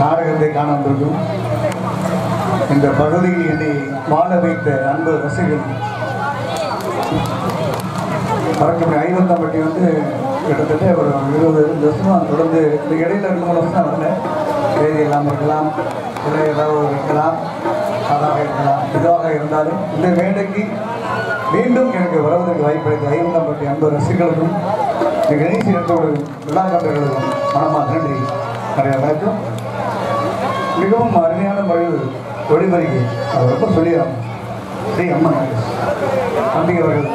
நாடகத்தை காண வந்திருக்கும் இந்த பகுதியில் என்னை வாழ வைத்த அன்பு ரசிகர்கள் மறக்கப்படி ஐவந்தாம்பட்டி கிட்டத்தட்ட ஒரு 20 வருஷமாக தொடர்ந்து இந்த இடையில 2-3 வருஷம் தான் வரல. தேதி இல்லாமல் இருக்கலாம், இல்லை ஏதாவது இருக்கலாம், அதாக இருக்கலாம், இதுவாக இருந்தாலும் இந்த மேடைக்கு மீண்டும் எனக்கு வருவதற்கு வாய்ப்பளித்த ஐவந்தாம்பட்டி அன்பு ரசிகர்களுக்கும் இந்த கணேசி இடத்தோடு விழா கம்பர்களுக்கும் மனமாக நன்றி. நிறைய வணக்கம். மிகவும் அருமையான முறையில் ஒளிபரிகை அவர் ரொம்ப சொல்லிடுறாங்க. ஸ்ரீ அம்மன் தம்பி அவர்கள்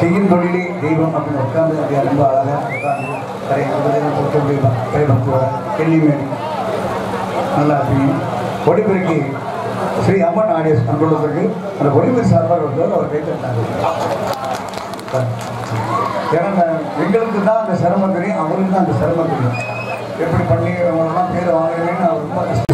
செய்யும் தொழிலே தெய்வம் அப்படின்னு உட்காந்து அப்படியே ரொம்ப அழகாக உட்காந்து கெல்லிமேடி நல்லா இருப்பீங்க. ஒளிபெருக்கி ஸ்ரீ அம்மன் ஆடியன்ஸ் அன்புள்ளதற்கு அந்த ஒளிபெரு சார்பாக வந்தால் அவர் கைத்தட்டாங்க. ஏன்னா எங்களுக்கு தான் அந்த சிரமம் தெரியும், அவருக்கு தான் அந்த சிரமம் தெரியும். எப்படி பண்ணி அவங்களெல்லாம் பேர் வாங்குறேன்னு அவர் ரொம்ப கஷ்டம்.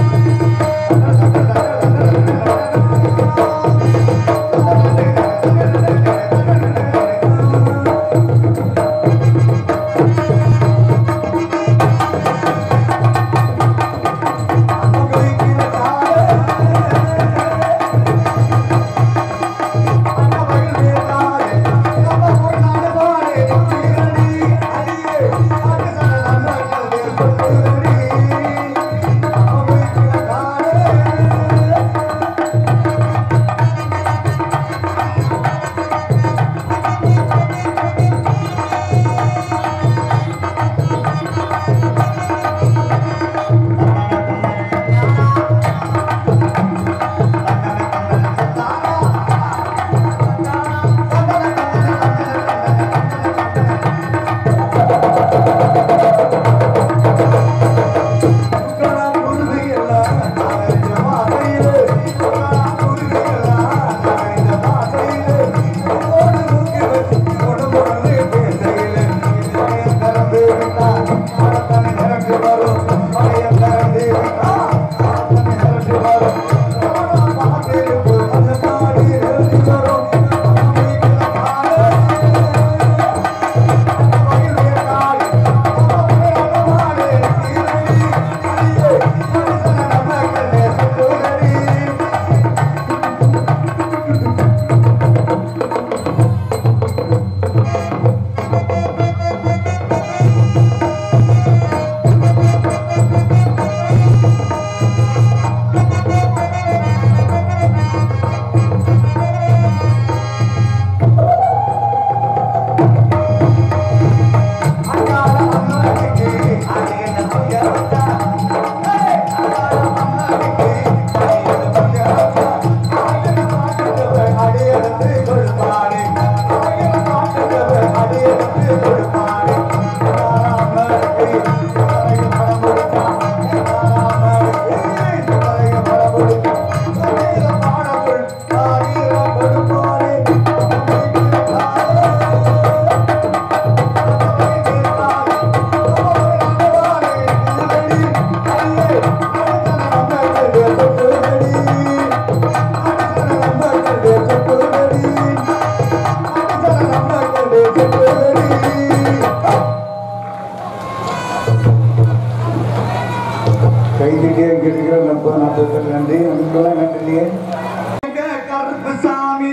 கைதிட்டே கேட்டுக்கிற நம்ம நாற்பத்தி நன்றி அதுக்கெல்லாம் நன்றியே. கருப்புசாமி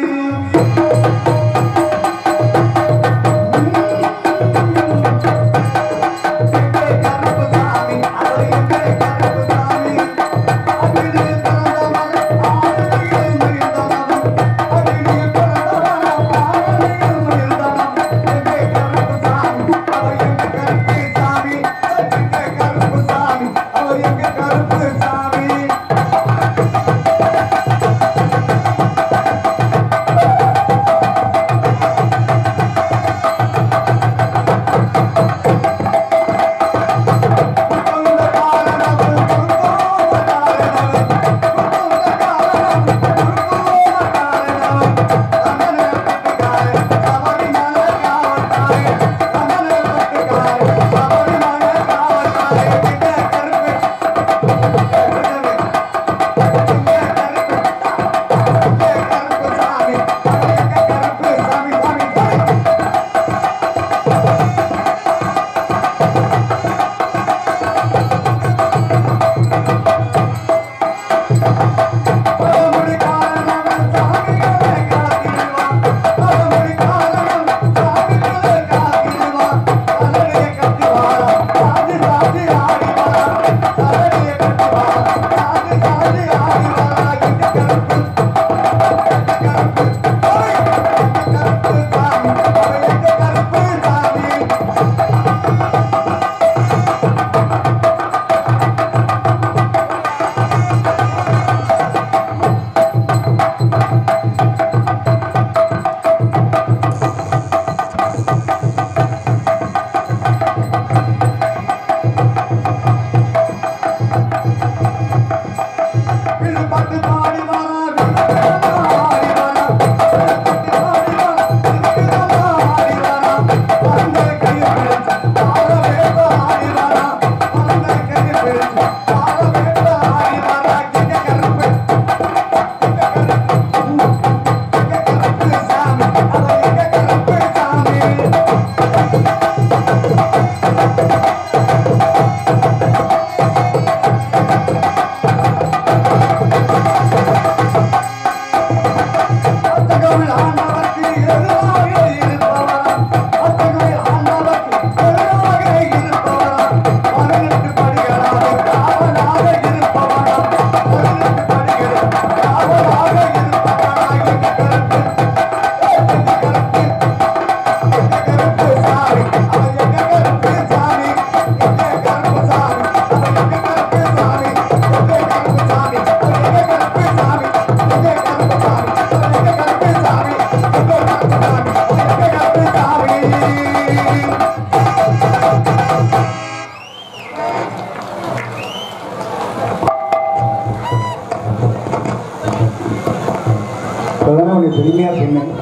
பெருமையா சொன்னேன்.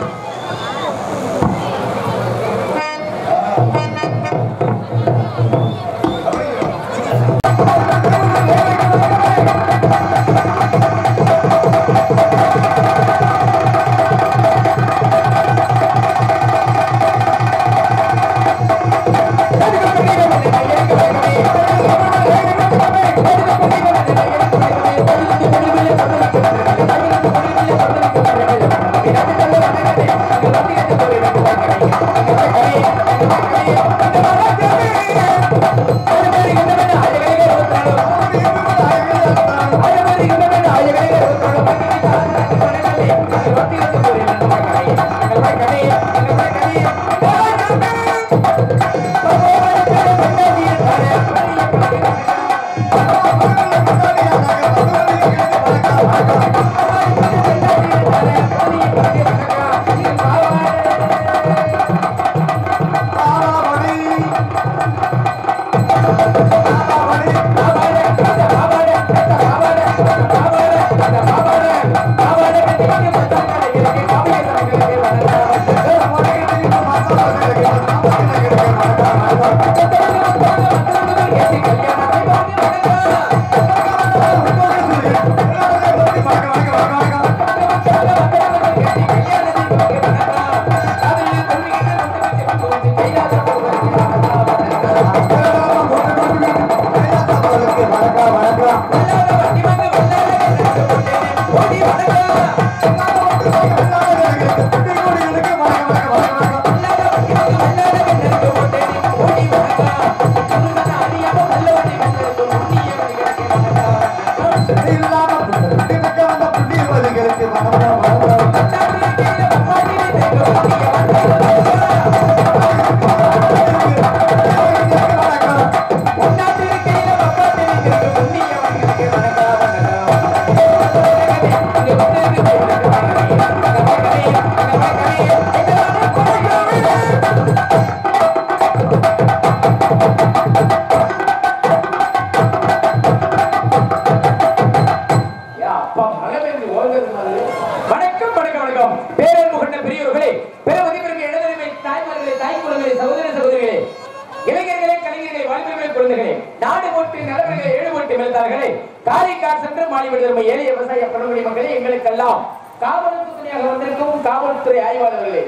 காவல்துறை ஆய்வாளர்களே,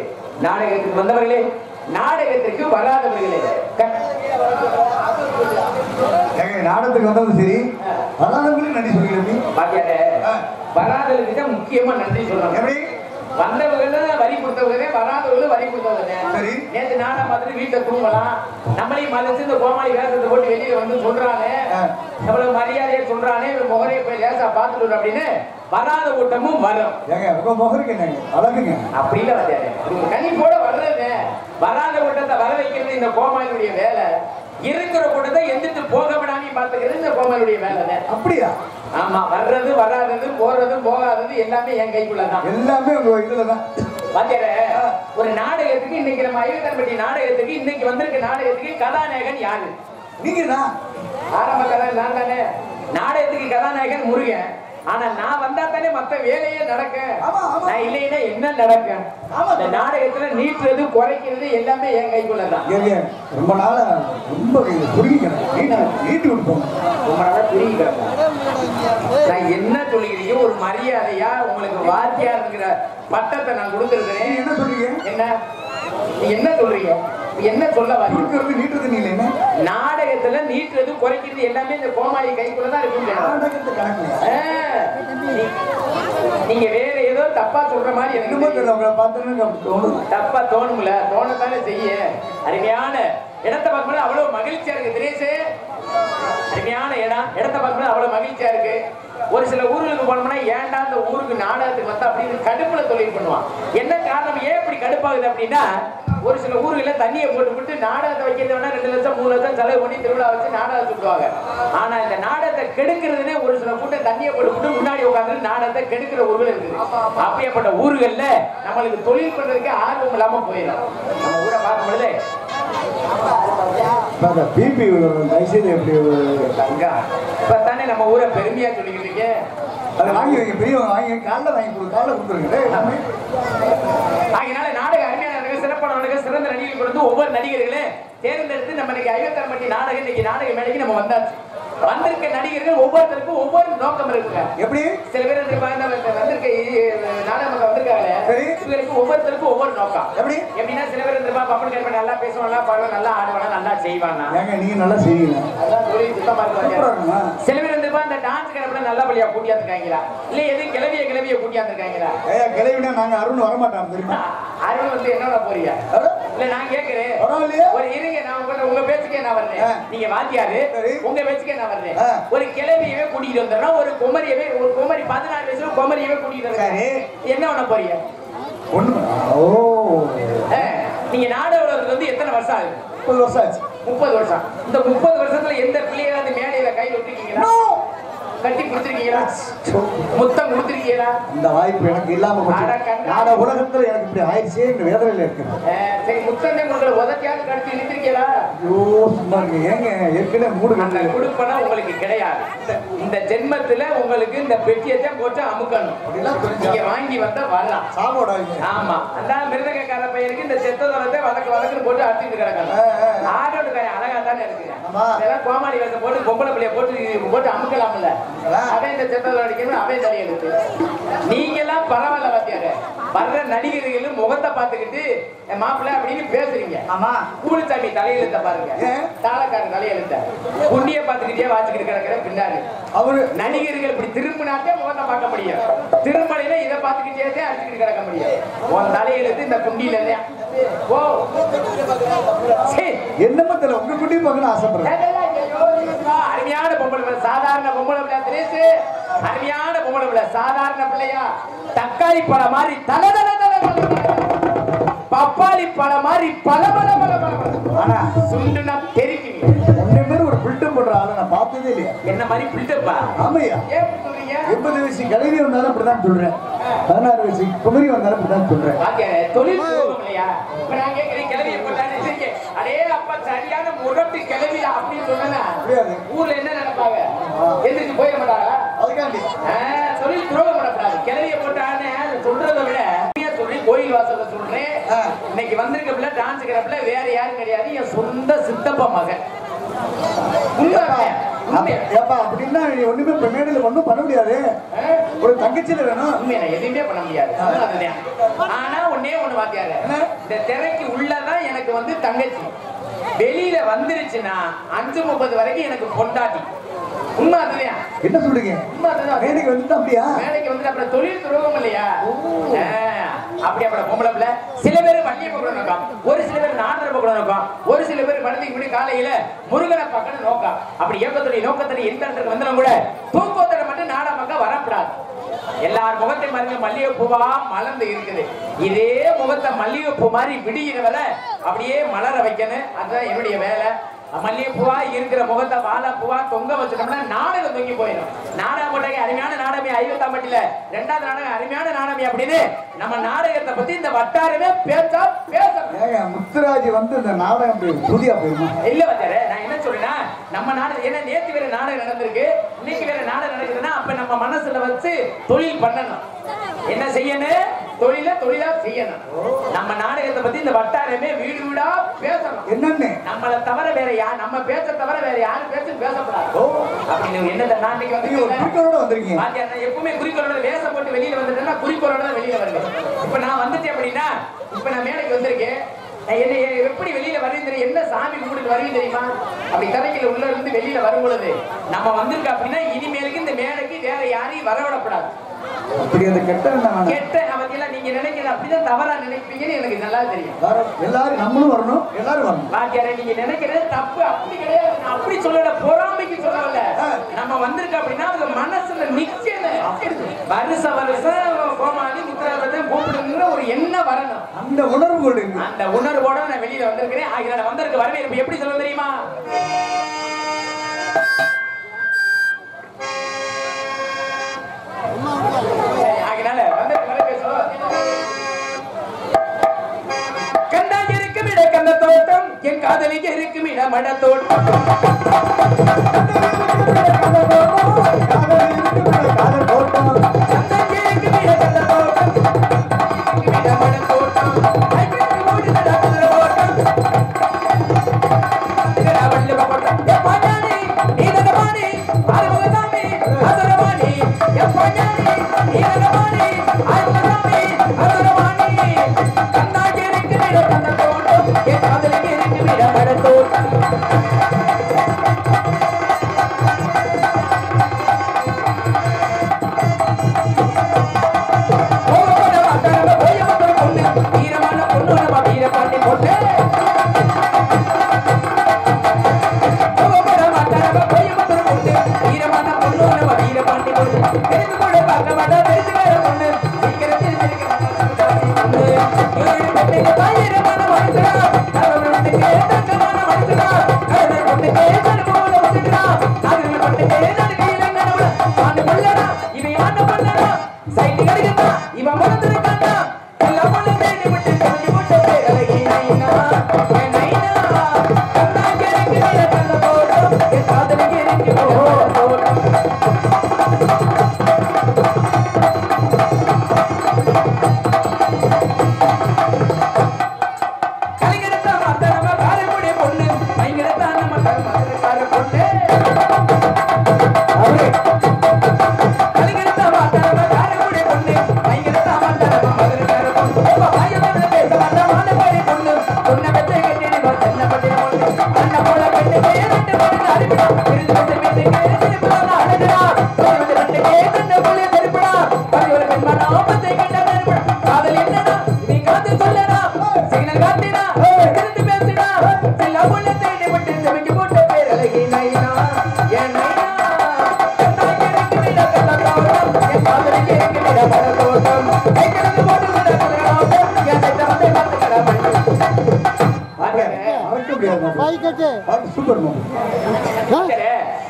நாடகத்துக்கு வந்தவர்களே, நாடகத்திற்கு வராதவர்களே, நாடகத்துக்கு வந்தது சரி, வராதவங்களுக்கு நன்றி சொல்லிடுறேன். வராதவர்களுக்கு தான் முக்கியமா நன்றி சொல்லணும். வந்தவங்க வரி கொடுத்தவங்க, வராதவர்களும் வரி கொடுத்தவங்க. நேற்று நாடா பார்த்துட்டு வீட்டுல தூங்கலாம், நம்மளையும் மலைச்சு இந்த கோமாளி வேஷத்தை போட்டு வெளியில வந்து சொல்றாங்க, நம்மள மரியாதையை சொல்றானே, முகரையை போய் லேசா பார்த்துட்டு அப்படின்னு வராத கூட்டமும் வரும். அழகுங்க அப்படி இல்ல வந்தாரு, கனி போட வர்றது வராத கூட்டத்தை வர வைக்கிறது இந்த கோமாளியுடைய வேலை. இருக்கிற கூட்டத்தை எந்திரிச்சு போக விடாம பாத்துக்கிறது இந்த கோமாளியுடைய வேலை. அப்படியா? ஆமா, வர்றது வராதது போறது போகாதது எல்லாமே என் கைக்குள்ளதான், எல்லாமே உங்க இதுலதான். ஒரு நாடகத்துக்கு இன்னைக்கு நம்ம ஐவத்தன்பட்டி நாடகத்துக்கு இன்னைக்கு வந்திருக்க நாடகத்துக்கு கதாநாயகன் யாரு? நீங்க தான். ஆரம்ப கதை நான் தானே. நாடகத்துக்கு கதாநாயகன் முருகன், ஆனா நான் வந்தா தானே மத்த வேலையே நடக்க. நான் இல்லைன்னா என்ன நடக்க? இந்த நாடகத்துல நீட்டுறது குறைக்கிறது எல்லாமே என் கைக்குள்ளதான். ரொம்ப நாளா ரொம்ப புரிஞ்சுக்கிறேன். நீட்டு விட்டுப்போம் ரொம்ப நாளா புரிஞ்சுக்கிறேன். நான் என்ன சொல்லிக்கிறீங்க? ஒரு மரியாதையா உங்களுக்கு வாத்தியாருங்கிற பட்டத்தை நான் கொடுத்துருக்கிறேன். என்ன சொல்றீங்க? என்ன சொல்றீங்க? என்ன சொல்ல வரீங்க? நீட்டுறது நீங்க என்ன நாடகத்துல நீட்டுறது குறைக்கிறது எல்லாமே இந்த கோமாளி கைக்குள்ளதான் இருக்கு. நீங்க வேற ஏதோ தப்பா சொல்ற மாதிரி தப்பா தோணும்ல? தோணத்தானே செய்ய. அருமையான இடத்தை பார்க்கும்போது அவ்வளவு மகிழ்ச்சியா இருக்கு. தினேஷ், அருமையான இடம். இடத்தை பார்க்கும்போது அவ்வளவு மகிழ்ச்சியா இருக்கு. ஒரு சில ஊர்களுக்கு போனோம்னா ஏன்டா அந்த ஊருக்கு நாடகத்துக்கு வந்தா அப்படின்னு கடுப்புல தொழில் பண்ணுவான். என்ன காரணம்? ஏன் இப்படி கடுப்பாகுது அப்படின்னா, ஒரு சில ஊர்களில் தண்ணியை போட்டு நாடகத்தை வைக்கிறது வேணா 2 லட்சம் 3 லட்சம் செலவு பண்ணி திருவிழா வச்சு நாடகம் சுட்டுவாங்க. ஆனா இந்த நாடகத்தை கெடுக்கிறதுனே ஒரு சில கூட்டம் தண்ணியை போட்டு முன்னாடி உட்காந்து நாடகத்தை கெடுக்கிற ஊர்கள் இருக்குது. அப்படியேப்பட்ட ஊர்கள்ல நம்மளுக்கு தொழில் பண்றதுக்கு ஆர்வம் இல்லாம போயிடும். நம்ம ஊரை பார்க்கும் பொழுது இப்பதானே நம்ம ஊரை பெருமையா சொல்லிக்கிட்டு இருக்கேன். அதை வாங்கி வைங்க, பெரியவங்க வாங்கி காலைல வாங்கி கொடுத்துருங்க. அதனால நாடக அருமையான சிறப்பான சிறந்த நடிகர்கள் கொடுத்து ஒவ்வொரு நடிகர்களே தேர்ந்தெடுத்து நம்ம இன்னைக்கு ஐவத்தரம்பட்டி நாடகம் இன்னைக்கு நாடக மேடைக்கு நம்ம வந்தாச்சு. வந்திருக்க நடிகர்கள் ஒவ்வொருத்தருக்கும் ஒவ்வொரு நோக்கம் இருக்குங்க. எப்படி சில பேர் வந்திருக்க நாடகம் வந்திருக்காங்க, இவருக்கு ஒவ்வொருத்தருக்கும் ஒவ்வொரு நோக்கம். எப்படின்னா சில பேர் பப்பன் நல்லா பேசுவாங்க, பாடுவாங்க, நல்லா ஆடுவாங்க, நல்லா செய்வாங்க. நீங்க நல்லா செய்வீங்க, சுத்தமா இருக்காங்க. சில பேர் இந்த டான்ஸ் கிளப்பில நல்லபடியா கூட்டியாந்துருக்காங்களா, இல்ல எதுவும் கிளவிய கூட்டியாந்துருக்காங்களா? கிளவினா நாங்க அருண் வரமாட்டோம் தெரியுமா? அருண் வந்து என்னோட போறியா? இல்ல நான் கேட்கிறேன், ஒரு இருங்க, நான் உங்க பேச்சுக்கே நான் வரேன். நீங்க வாத்தியாரு, உங்க பேச்சுக்கே நான் வரேன். ஒரு கிளவியவே கூட்டிட்டு வந்துடுறோம், ஒரு குமரி 16 வயசுல குமரியவே கூட்டிட்டு வந்துருக்காரு. என்ன பண்ண போறீங்க? நீங்க நாடகம் வந்து எத்தனை வருஷம் ஆகுது? 30 வருஷம் ஆச்சு. 30 வருஷம். இந்த 30 வருஷத்துல எந்த பிள்ளையாவது மேடையில கை விட்டுருக்கீங்களா? கட்டி கொடுத்துருக்கீங்களா? முத்தம் கொடுத்துருக்கீங்களா? இந்த வாய்ப்பு எனக்கு இல்லாம உலகத்துல எனக்கு இப்படி ஆயிடுச்சு வேதனையில இருக்கு. சரி, முத்தம் உங்களை உதச்சியாவது கடிச்சு நிறுத்திருக்கீங்களா? சும்மா இருக்கு. ஏங்க ஏற்கனவே மூடு அந்த கொடுப்பனா உங்களுக்கு கிடையாது. இந்த ஜென்மத்துல உங்களுக்கு இந்த பெட்டியத்தை போட்டு அமுக்கணும். நீங்க வாங்கி வந்தா வரலாம். சாவோட ஆமா, அந்த மிருதகக்கார பையனுக்கு இந்த செத்த தரத்தை வதக்குன்னு போட்டு அடிச்சுட்டு கிடக்காங்க. ஆடோடு காய் அழகா தானே இருக்கு. இதெல்லாம் கோமாளி வேஷம் போட்டு பொம்பளை பிள்ளைய போட்டு அமுக்கலாம்ல. அவன் இந்த செத்ததோட அடிக்கணும், அவன் தனியா இருக்கு. நீங்க எல்லாம் பரவாயில்ல வாத்தியாரு. வர்ற நடிகர்கள் முகத்தை பார்த்துக்கிட்டு மாப்பிள்ள அப்படின்னு பேசுறீங்க. ஆமா, கூலிச்சாமி தலையெழுத்த பாருங்க, தாளக்காரன் தலையெழுத்த குண்டிய பார்த்துக்கிட்டே வாசிக்கிட்டு கிடக்கிற பின்னாடி அவரு நடிகர்கள் இப்படி திரும்பினாக்கே முகத்தை பார்க்க முடியும். திருமலையில இதை பார்த்துக்கிட்டே அடிச்சுக்கிட்டு கிடக்க முடியும். உன் தலையெழுத்து இந்த குண்டியில ஓ என்னமோ தெரியல, உங்க குட்டி பார்க்கணும் ஆசைப்படுறேன். அருமையான பொம்பளை பிள்ளை, சாதாரண பொம்பளை பிள்ளை திரேசு, அருமையான பொம்பளை பிள்ளை, சாதாரண பிள்ளையா, தக்காளி பழம் மாதிரி தல தல தல, பப்பாளி பழம் மாதிரி பல பல பல பல. ஆனா சுண்டுனா தெரிக்குங்க. உன்னை மாதிரி ஒரு பில்டப் பண்ற ஆளை நான் பார்த்ததே இல்லையா? என்ன மாதிரி பில்டப்பா? ஆமையா? ஏன் சொல்றீங்க? 80 வயசு கலைவி வந்தாலும் அப்படிதான் சொல்றேன், 16 வயசு குமரி வந்தாலும் அப்படிதான் சொல்றேன். தொழில் இல்லையா? இப்ப நான் கேட்கிறேன், கிளவியை போட்டான்னு அடே அப்பா சரியான முரட்டு கிளவி அப்படின்னு சொன்னா ஊர்ல என்ன நினைப்பாங்க? எந்திரிச்சு போயிட மாட்டாங்க. அதுக்காண்டி தொழில் துரோகம் பண்ணக்கூடாது. கிளவியை போட்டான்னு சொல்றதை விட சொல்லி கோயில் வாசல்ல சொல்றேன். இன்னைக்கு வந்திருக்க பிள்ளை டான்ஸ் கிளப்ல வேற யாரும் கிடையாது, என் சொந்த சித்தப்பா மகன். அப்படின்னா ஒண்ணுமே மேடையில ஒண்ணும் பண்ண முடியாது. ஒரு தங்கச்சியில வேணும். எதுவுமே பண்ண முடியாது. ஆனா ஒன்னே ஒண்ணு வாத்தியாரு, இந்த திரைக்கு உள்ளதான் எனக்கு வந்து தங்கச்சி, வெளியில வந்துருச்சுன்னா 5:30 வரைக்கும் எனக்கு பொண்டாட்டி. உண்மை அதுலையா? என்ன சொல்றீங்க? மேடைக்கு வந்துட்டு அப்படியா? மேடைக்கு வந்துட்டு அப்புறம் தொழில் துரோகம் இல்லையா? அப்படி அப்புறம் பொம்பளை பிள்ளை சில பேர் வண்டியை பக்கம் நோக்கம், ஒரு சில பேர் நாடக பக்கம் நோக்கம், ஒரு சில பேர் படத்துக்கு முன்னாடி காலையில முருகனை பக்கம் நோக்கம். அப்படி இயக்கத்துடைய நோக்கத்துல எந்த இடத்துக்கு வந்தாலும் கூட தூக்கத்துல மட்டும் நாடக பக்கம் வரக்கூடாது. எல்லார் முகத்தை மறைஞ்ச மல்லிகை பூவா மலர்ந்து இருக்குது. இதே முகத்தை மல்லிகை பூ மாதிரி விடுகிற வேலை அப்படியே மலர வைக்கணும். அதுதான் என்னுடைய வேலை. மல்லிகை பூவா இருக்கிற முகத்தை வாழை பூவா தொங்க வச்சுட்டோம்னா நாடகம் தொங்கி போயிடும். நாடகம் போட்டாங்க அருமையான நாடகமே ஐவத்தாம்பட்டியில 2வது நாடகம் அருமையான நாடகமே அப்படின்னு நம்ம நாடகத்தை பத்தி இந்த வட்டாரமே பேச முத்துராஜ் வந்து இந்த நாடகம் புதியா போயிருமா? இல்ல வச்சாரு, நான் என்ன சொல்றேன்னா நம்ம நாடகம் ஏன்னா நேற்று வேற நாடகம் நடந்திருக்கு, இன்னைக்கு வேற நாடகம் நடக்குதுன்னா அப்ப நம்ம நம்ம மனசுல வச்சு தொழில் பண்ணணும். என்ன செய்யணும்? தொழிலா செய்யணும். நம்ம நாடகத்தை பத்தி இந்த வட்டாரமே வீடு வீடா பேசணும். என்னன்னு நம்மள தவிர வேற யார், நம்ம பேச தவிர வேற யாரும் பேசக்கூடாது. அப்படின்னு என்ன நான் வந்திருக்கீங்க. எப்பவுமே குறிக்கோளோட வேஷம் போட்டு வெளியில வந்துட்டேன்னா குறிக்கோளோட தான் வெளியில வருவேன். இப்ப நான் வந்துட்டேன் அப்படின்னா, இப்ப நான் மேடைக்கு வந்திருக்கேன். என்ன எப்படி வெளியில வருது, என்ன சாமி கும்பிட்டு வருவீங்க தெரியுமா? அப்படி கதைக்குள்ள உள்ள இருந்து வெளியில வரும் பொழுது நம்ம வந்திருக்க அப்படின்னா இனிமேலுக்கு இந்த மேடைக்கு வேற யாரையும் வரவிடப்படாது. கெட்ட அவங்கெல்லாம் நீங்க நினைக்கிறது அப்படிதான் தவறா நினைப்பீங்கன்னு எனக்கு நல்லா தெரியும். எல்லாரும் நம்மளும் வரணும், எல்லாரும் வரணும். பாக்கியாரே நீங்க நினைக்கிறது தப்பு அப்படி கிடையாது. நான் அப்படி சொல்லல, பொறாமைக்கு சொல்லல. நம்ம வந்திருக்க அப்படின்னா அவங்க மனசுல நிக்கணும். வருஷம் கோமாளி முத்திராவதை கூப்பிடுங்கிற ஒரு எண்ணம் வரணும். அந்த உணர்வோடு அந்த உணர்வோட நான் வெளியில வந்திருக்கிறேன். ஆகிய நான் வந்திருக்க வரவேற்பு எப்படி சொல்ல தெரியுமா? என் காதலிக்கு இருக்கும் இடம் மடத்தோட்டம்.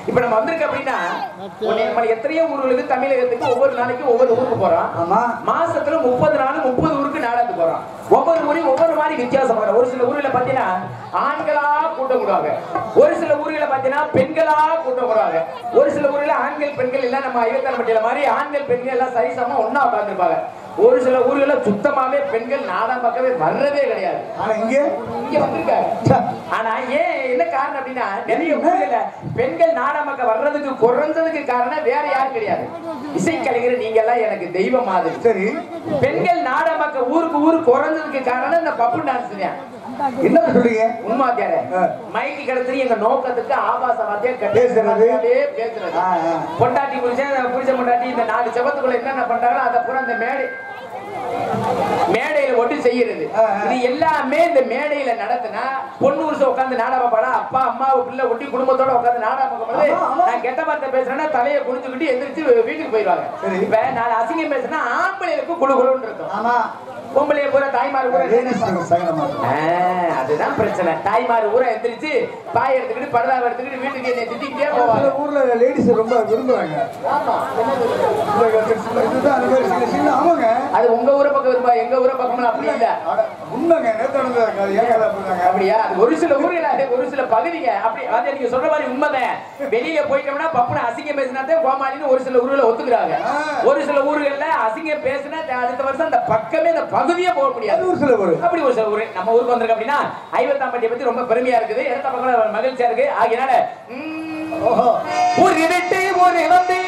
இப்ப நம்ம வந்திருக்க அப்படின்னா எத்தனையோ ஊர்களுக்கு தமிழகத்துக்கு ஒவ்வொரு நாளைக்கு ஒவ்வொரு ஊருக்கு போறோம். மாசத்துல 30 நாள் 30 ஊருக்கு நாடகத்துக்கு போறோம். ஒவ்வொரு ஊரையும் ஒவ்வொரு மாதிரி வித்தியாசம் வரும். ஒரு சில ஊர்ல பாத்தீங்கன்னா ஆண்களா கூட்டம் கூடுவாங்க, ஒரு சில ஊர்ல பாத்தீங்கன்னா பெண்களா கூட்டம் கூடுவாங்க, ஒரு சில ஊர்ல ஆண்கள் பெண்கள் எல்லாம் நம்ம ஐவத்தான மாதிரி ஆண்கள் பெண்கள் எல்லாம் சரிசமா ஒன்னா உட்கார்ந்துருப்பாங்க. ஒரு சில ஊர்கள சுத்தமாவே பெண்கள் நாடகம் பார்க்கவே வர்றதே கிடையாது. ஆனா இங்க வந்திருக்காங்க. ஆனா ஏன் என்ன காரணம் அப்படின்னா நிறைய ஊர்கள பெண்கள் நாடகம் பார்க்க வர்றதுக்கு குறைஞ்சதுக்கு காரணம் வேற யாரும் கிடையாது, இசைக்கலைஞர் நீங்க எல்லாம் எனக்கு தெய்வம் மாதிரி. சரி, பெண்கள் நாடகம் பார்க்க ஊருக்கு ஊரு குறைஞ்சதுக்கு காரணம் இந்த பப்பு டான்ஸ் தான். என்ன சொல்றீங்க? உண்மையாவே மைக்கு கிடைச்சது எங்க நோக்கத்துக்கு ஆபாச வார்த்தையா பேசுறது. பொண்டாட்டி புரிச்ச பொண்டாட்டி இந்த 4 செவத்துக்குள்ள என்னென்ன பண்றாங்களோ அதை பூரா அந்த மேடையில ஒட்டி செய்யறது. இது எல்லாமே இந்த மேடையில நடத்தினா பொண்ணு வருஷம் உட்காந்து நாடகம் பாடா, அப்பா அம்மாவை பிள்ளை ஒட்டி குடும்பத்தோட உட்காந்து நாடகம் பார்க்கும்போது நான் கெட்ட வார்த்தை பேசுறேன்னா தலையை குடிச்சுக்கிட்டு எந்திரிச்சு வீட்டுக்கு போயிடுவாங்க. இப்ப நான் அசிங்கம் பேசுறேன்னா ஆம்பளைகளுக்கு குழு குழுன்னு இருக்கும். பொம்பளைய பூரா தாய்மார் பூரா அதுதான் பிரச்சனை. தாய்மார் ஊரா எந்திரிச்சு பாய் எடுத்துக்கிட்டு பரதாவை எடுத்துக்கிட்டு வீட்டுக்கு என்ன திட்டிக்கிட்டே போவாங்க. ஊர்ல லேடிஸ் ரொம்ப விரும்புறாங்க. அது உங்க ஊரை பக்கம் விரும்பா, எங்க ஊரை பக்கம் அப்படி இல்ல. அப்படியா? அது ஒரு சில ஊர்ல ஒரு சில பகுதிங்க அப்படி. அதை நீங்க சொல்ற மாதிரி உண்மைதான். வெளியில போயிட்டோம்னா பப்புன அசிங்கம் பேசினாதே கோமாளின்னு ஒரு சில ஊர்ல ஒத்துக்கிறாங்க. ஒரு சில ஊர்கள்ல அசிங்கம் பேசினா அடுத்த வருஷம் அந்த பக்கமே அந்த பகுதியே போக முடியாது. அப்படி ஒரு சில ஊர் நம்ம ஊருக்கு வந்திருக்கு அப்படின்னா ஐவத்தாம்பட்டியை பத்தி ரொம்ப பெருமையா இருக்குது. இடத்த பக்கம் மகிழ்ச்சியா இருக்கு. ஆகினால ஊர் விட்டு ஊர் வந்து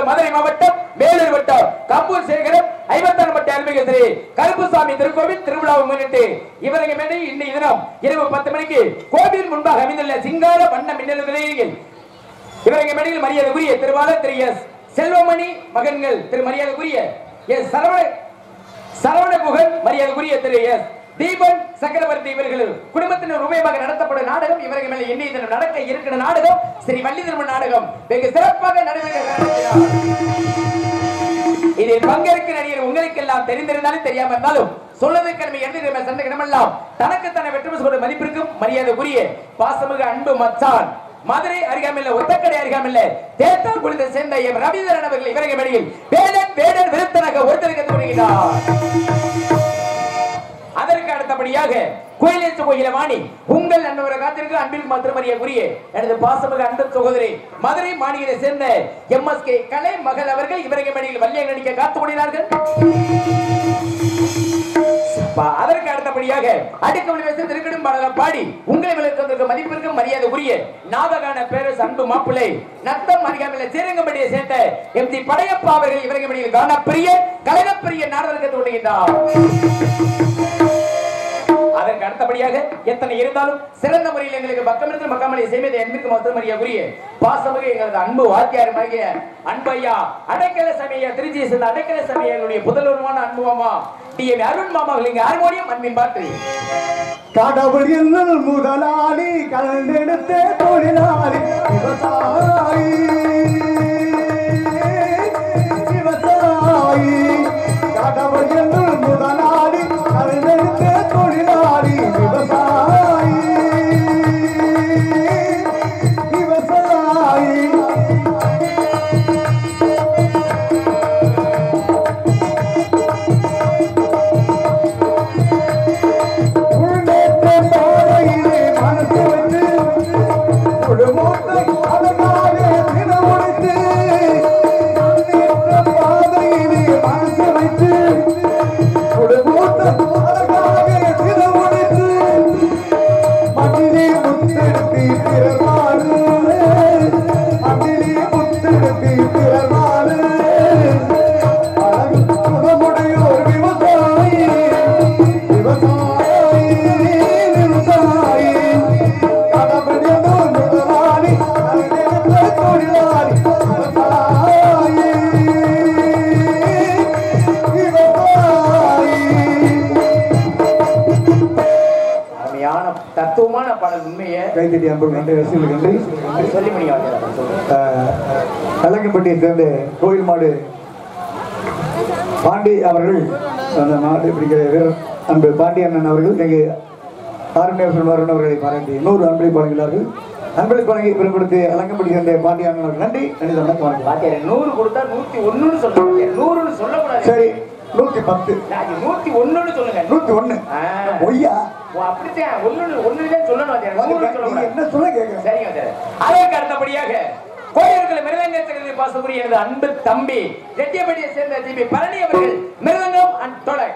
மதுரை மாவட்டம் வேலூர் வட்டம் கம்பூர் சேகரம் ஐவத்தான்பட்டி அருள்மிகு ஸ்ரீ கருப்புசாமி திருக்கோவில் திருவிழாவை முன்னிட்டு இவரது மேடை இன்றைய தினம் இரவு 10 மணிக்கு கோவில் முன்பாக அமைந்துள்ள சிங்கார வண்ண மின்னல் விலையில் இவரது மேடையில் மரியாதைக்குரிய திருவாளர் திரு எஸ் செல்வமணி மகன்கள் திரு மரியாதைக்குரிய எஸ் சரவணகுகன் மரியாதைக்குரிய திரு எஸ் தீபன் சக்கரவர்த்தி இவர்கள் குடும்பத்தினர் உபயமாக நடத்தப்படும் நாடகம் இவர்கள் மேல இன்றைய தினம் நடக்க இருக்கிற நாடகம் ஸ்ரீ வள்ளி திருமண நாடகம் வெகு சிறப்பாக நடைபெறுகிறது. இதில் பங்கேற்க நடிகர் உங்களுக்கு எல்லாம் தெரிந்திருந்தாலும் தெரியாம இருந்தாலும் சொல்லுவதற்கு கடமை எந்த சந்த இடமெல்லாம் தனக்குத்தான வெற்றி சொல்ற மதிப்பிற்கும் மரியாதைக்குரிய பாசமிகு அன்பு மச்சான் மதுரை அருகாமையில் ஒத்தக்கடை அருகாமையில் தேத்தா குளித்த சேர்ந்த எம் ரவீந்திரன் அவர்கள் இவரது மேடையில் வேடன் விருத்தனாக ஒருத்தருக்கு வருகிறார். அதற்கு அடுத்தபடியாக கோயிலேற்று கோயிலவாணி உங்கள் அன்பவரை காத்திருக்கு அன்பில் மாத்திரம் அறியக்கூடிய எனது பாசமிகு அன்பு சகோதரி மதுரை மாநிலத்தை சேர்ந்த MSK கலை மகள் அவர்கள் இவரது மேடையில் வள்ளியாக நடிக்க காத்துக் கொண்டிருக்கிறார்கள். அதற்கு அடுத்தபடியாக அடுக்கவழி பேச திருக்கடும் பாடலாம் பாடி உங்களை விளக்கத்திற்கு மதிப்பிற்கும் மரியாதை உரிய நாதகான பேரரசு அன்பு மாப்பிள்ளை நத்தம் அருகாமையில் சேரங்கம்பட்டியை சேர்ந்த MG படையப்பா அவர்கள் இவரது மேடையில் கானப்பிரிய கலைப்பிரிய நாடகத்தை தொடங்குகின்றார். அதற்கு அடுத்தபடியாக எத்தனை இருந்தாலும் சிறந்த முறையில் எங்களுக்கு பக்கமிருந்து மக்காமலை செய்வதை அன்பிற்கு மொத்தம் அறியக்கூடிய பாசமிகு எங்களது அன்பு வாத்தியாரமாகிய அன்பையா அடைக்கல சமய திருச்சியை சேர்ந்த அடைக்கல சமயங்களுடைய புதல்வருமான அன்புமாமா டிஎம் அருண் மாமாவில் இங்கு ஹார்மோனியம் அன்பின் பாட்டு கடவுள் என்னும் முதலாளி கலந்தெடுத்த தொழிலாளி விவசாயி கடவுள் என்னும் முதலாளி கலந்தெடுத்த தொழிலாளி விவசாயி மனசு வந்து டிடி அன்பு நன்றி, ரசிகர்களுக்கு நன்றி. கலங்கப்பட்டியை சேர்ந்த கோயில் மாடு பாண்டி அவர்கள், அந்த மாடு பிடிக்கிற வீரர் அன்பு பாண்டி அண்ணன் அவர்கள் இங்கே ஆர்மியாசன் வருண் அவர்களை பாராட்டி 100 அன்பளிப்பு வழங்கினார்கள். அன்பளிப்பு வழங்கி பெரும்படுத்தி அலங்கப்பட்டி சேர்ந்த பாண்டி அண்ணன் அவர்கள் நன்றி. வணக்கம். 100 கொடுத்தா 101 சொல்லுங்க. 100 சொல்லக்கூடாது. சரி, 110. 101 சொல்லுங்க. 101 ஒய்யா அப்படித்தான். ஒன்னு சொல்லணும். என்ன சொல்ல கேட்க. சரிங்க. அதற்கு அடுத்தபடியாக கோயில்கள் மிருதங்கத்தில் பாசக்கூடிய எனது அன்பு தம்பி ரெட்டியப்பட்டியை சேர்ந்த ஜிபி பழனி அவர்கள் மிருதங்கம் அண்ட் தொடர்.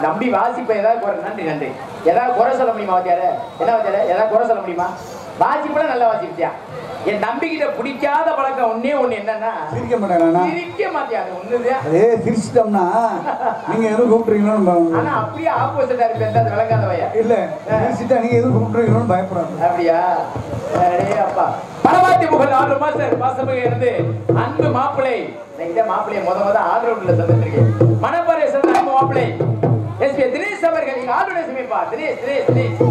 நம்பி வாசிப்ப ஏதாவது நன்றி நன்றி ஏதாவது குறை சொல்ல முடியுமா வாத்தியார? என்ன வாத்தியார ஏதாவது குறை சொல்ல முடியுமா? வாசிப்புல நல்லா வாசிப்பியா? என் நம்பிக்கிட்ட பிடிக்காத பழக்கம் ஒன்னே ஒண்ணு என்னன்னா சிரிக்க மாட்டேன். சிரிக்க மாட்டியா? ஒண்ணுதான். அதே சிரிச்சிட்டோம்னா நீங்க எதுவும் கூப்பிடுறீங்களோ. ஆனா அப்படியே ஆப்போசிட்டா இருக்கு. அந்த விளங்காத வயா இல்ல சிரிச்சிட்டா நீங்க எதுவும் கூப்பிடுறீங்களோன்னு பயப்படுறாங்க. அப்படியா? அப்பா பரவாத்தி புகழ் 6 மாசம் பாசமாக இருந்து அன்பு மாப்பிள்ளை இந்த மாப்பிள்ளைய முத ஆல்ரவுண்ட்ல தந்துருக்கேன். மணப்பாறை சேர்ந்த அன்பு மாப்பிள்ளை எஸ்பி தினேஷ் அவர்கள் நீங்க ஆல்ரவுண்ட் சமைப்பா. தினேஷ் தினேஷ் தினேஷ்